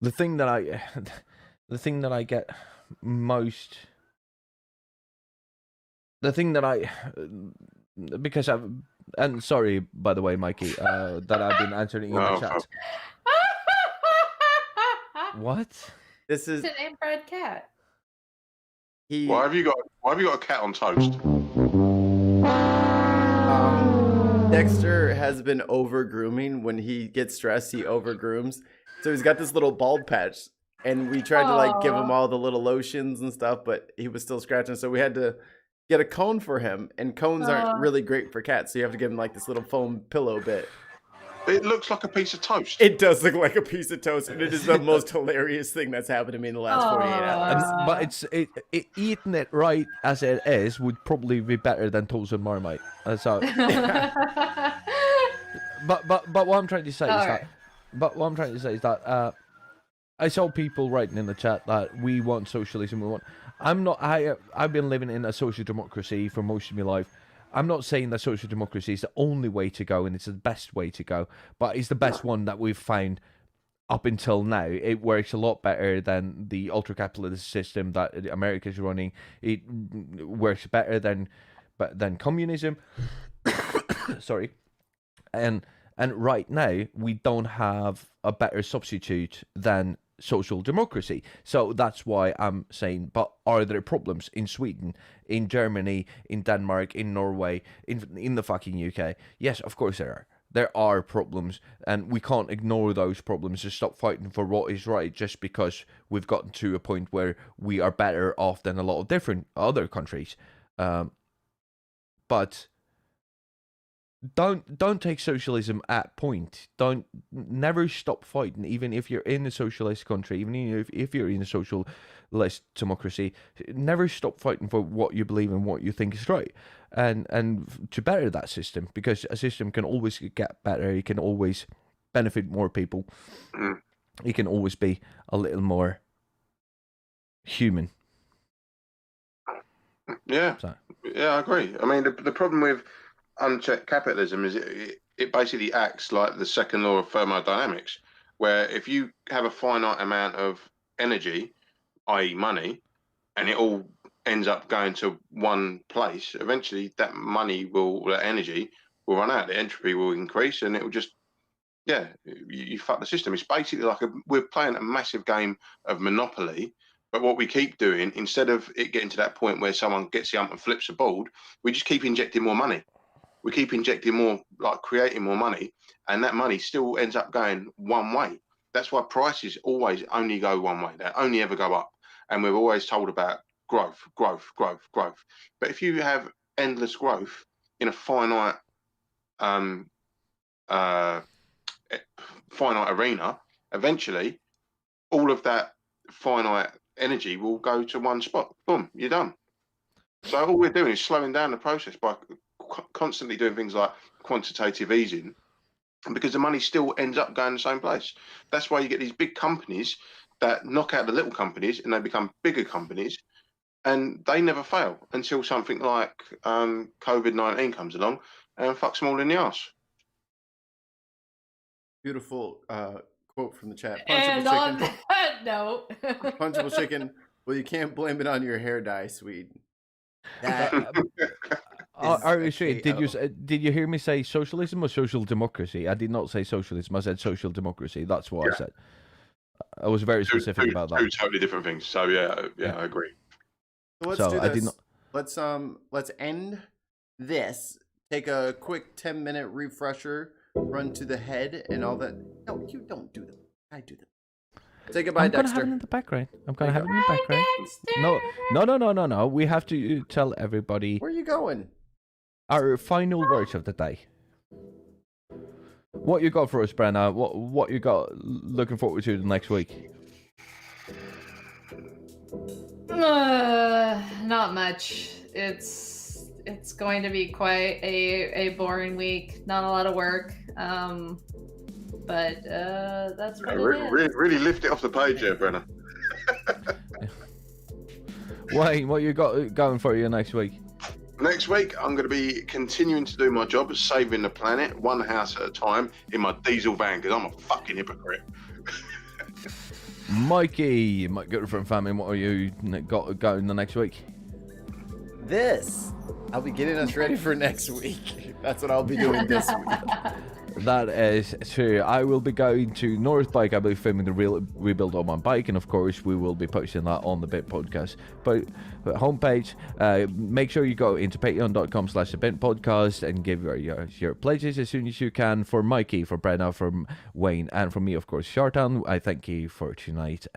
D: the thing that I get most, because and sorry, by the way, Mikey, that I've been answering in the chat. What?
A: This is
C: It's an inbred cat.
B: Why have you got a cat on toast?
A: Dexter has been over grooming. When he gets stressed, he over grooms. So he's got this little bald patch, and we tried to like give him all the little lotions and stuff, but he was still scratching. So we had to get a cone for him, and cones aren't really great for cats. So you have to give him like this little foam pillow bit.
B: It looks like a piece of toast.
A: It does look like a piece of toast, and it is the most hilarious thing that's happened to me in the last 48 hours.
D: But eating it right as it is would probably be better than toast and Marmite. So, but what I'm trying to say is that I saw people writing in the chat that we want socialism. I've been living in a social democracy for most of my life. I'm not saying that social democracy is the only way to go and it's the best way to go, but it's the best one that we've found up until now. It works a lot better than the ultra-capitalist system that America is running. It works better than communism. Sorry. And right now, we don't have a better substitute than social democracy. So that's why I'm saying, but are there problems in Sweden, in Germany, in Denmark, in Norway, in the fucking UK? Yes, of course there are. There are problems, and we can't ignore those problems and stop fighting for what is right just because we've gotten to a point where we are better off than a lot of different other countries. But don't take socialism at point. Never stop fighting, even if you're in a socialist country, even if you're in a socialist democracy. Never stop fighting for what you believe and what you think is right, and to better that system, because a system can always get better. It can always benefit more people. It can always be a little more human.
B: Yeah, I agree. I mean, the problem with unchecked capitalism is it basically acts like the second law of thermodynamics, where if you have a finite amount of energy, i.e. money, and it all ends up going to one place, eventually that energy will run out, the entropy will increase, and it will just, you fuck the system. It's basically like we're playing a massive game of Monopoly. But what we keep doing, instead of it getting to that point where someone gets the ump and flips a board, we just keep injecting more money. We keep injecting more, like creating more money, and that money still ends up going one way. That's why prices always only go one way. They only ever go up. And we're always told about growth. But if you have endless growth in a finite arena, eventually all of that finite energy will go to one spot. Boom, you're done. So all we're doing is slowing down the process by constantly doing things like quantitative easing, because the money still ends up going the same place. That's why you get these big companies that knock out the little companies and they become bigger companies, and they never fail until something like COVID-19 comes along and fucks them all in the ass.
A: Beautiful quote from the chat.
C: And on that note,
A: punchable chicken. Well, you can't blame it on your hair dye, Sweden. That
D: did you hear me say socialism or social democracy? I did not say socialism. I said social democracy. That's what I said. I was very specific about that.
B: Two totally different things. So yeah, I agree.
A: So let's do this. Let's end this. Take a quick 10-minute refresher. Run to the head and all that. No, you don't do them. I do them. Say goodbye, Dexter.
D: I'm gonna have it in the background. No. We have to tell everybody.
A: Where are you going?
D: Our final words of the day. What you got for us, Brenna? What you got looking forward to the next week?
C: Not much. It's going to be quite a boring week. Not a lot of work. But that's what it is.
B: Really lift it off the page here, Brenna.
D: Wayne, what you got going for you next week?
B: Next week, I'm going to be continuing to do my job of saving the planet one house at a time in my diesel van because I'm a fucking hypocrite.
D: Mikey, my good friend family, what are you got going the next week?
A: I'll be getting us ready for next week. That's what I'll be doing this week.
D: That is true. I will be going to North Bike. I'll be filming the rebuild on my bike, and of course, we will be posting that on the Bit Podcast. But homepage, make sure you go into patreon.com/thebitpodcast and give your pledges as soon as you can. For Mikey, for Brenna, from Wayne, and from me, of course, Shartan. I thank you for tonight.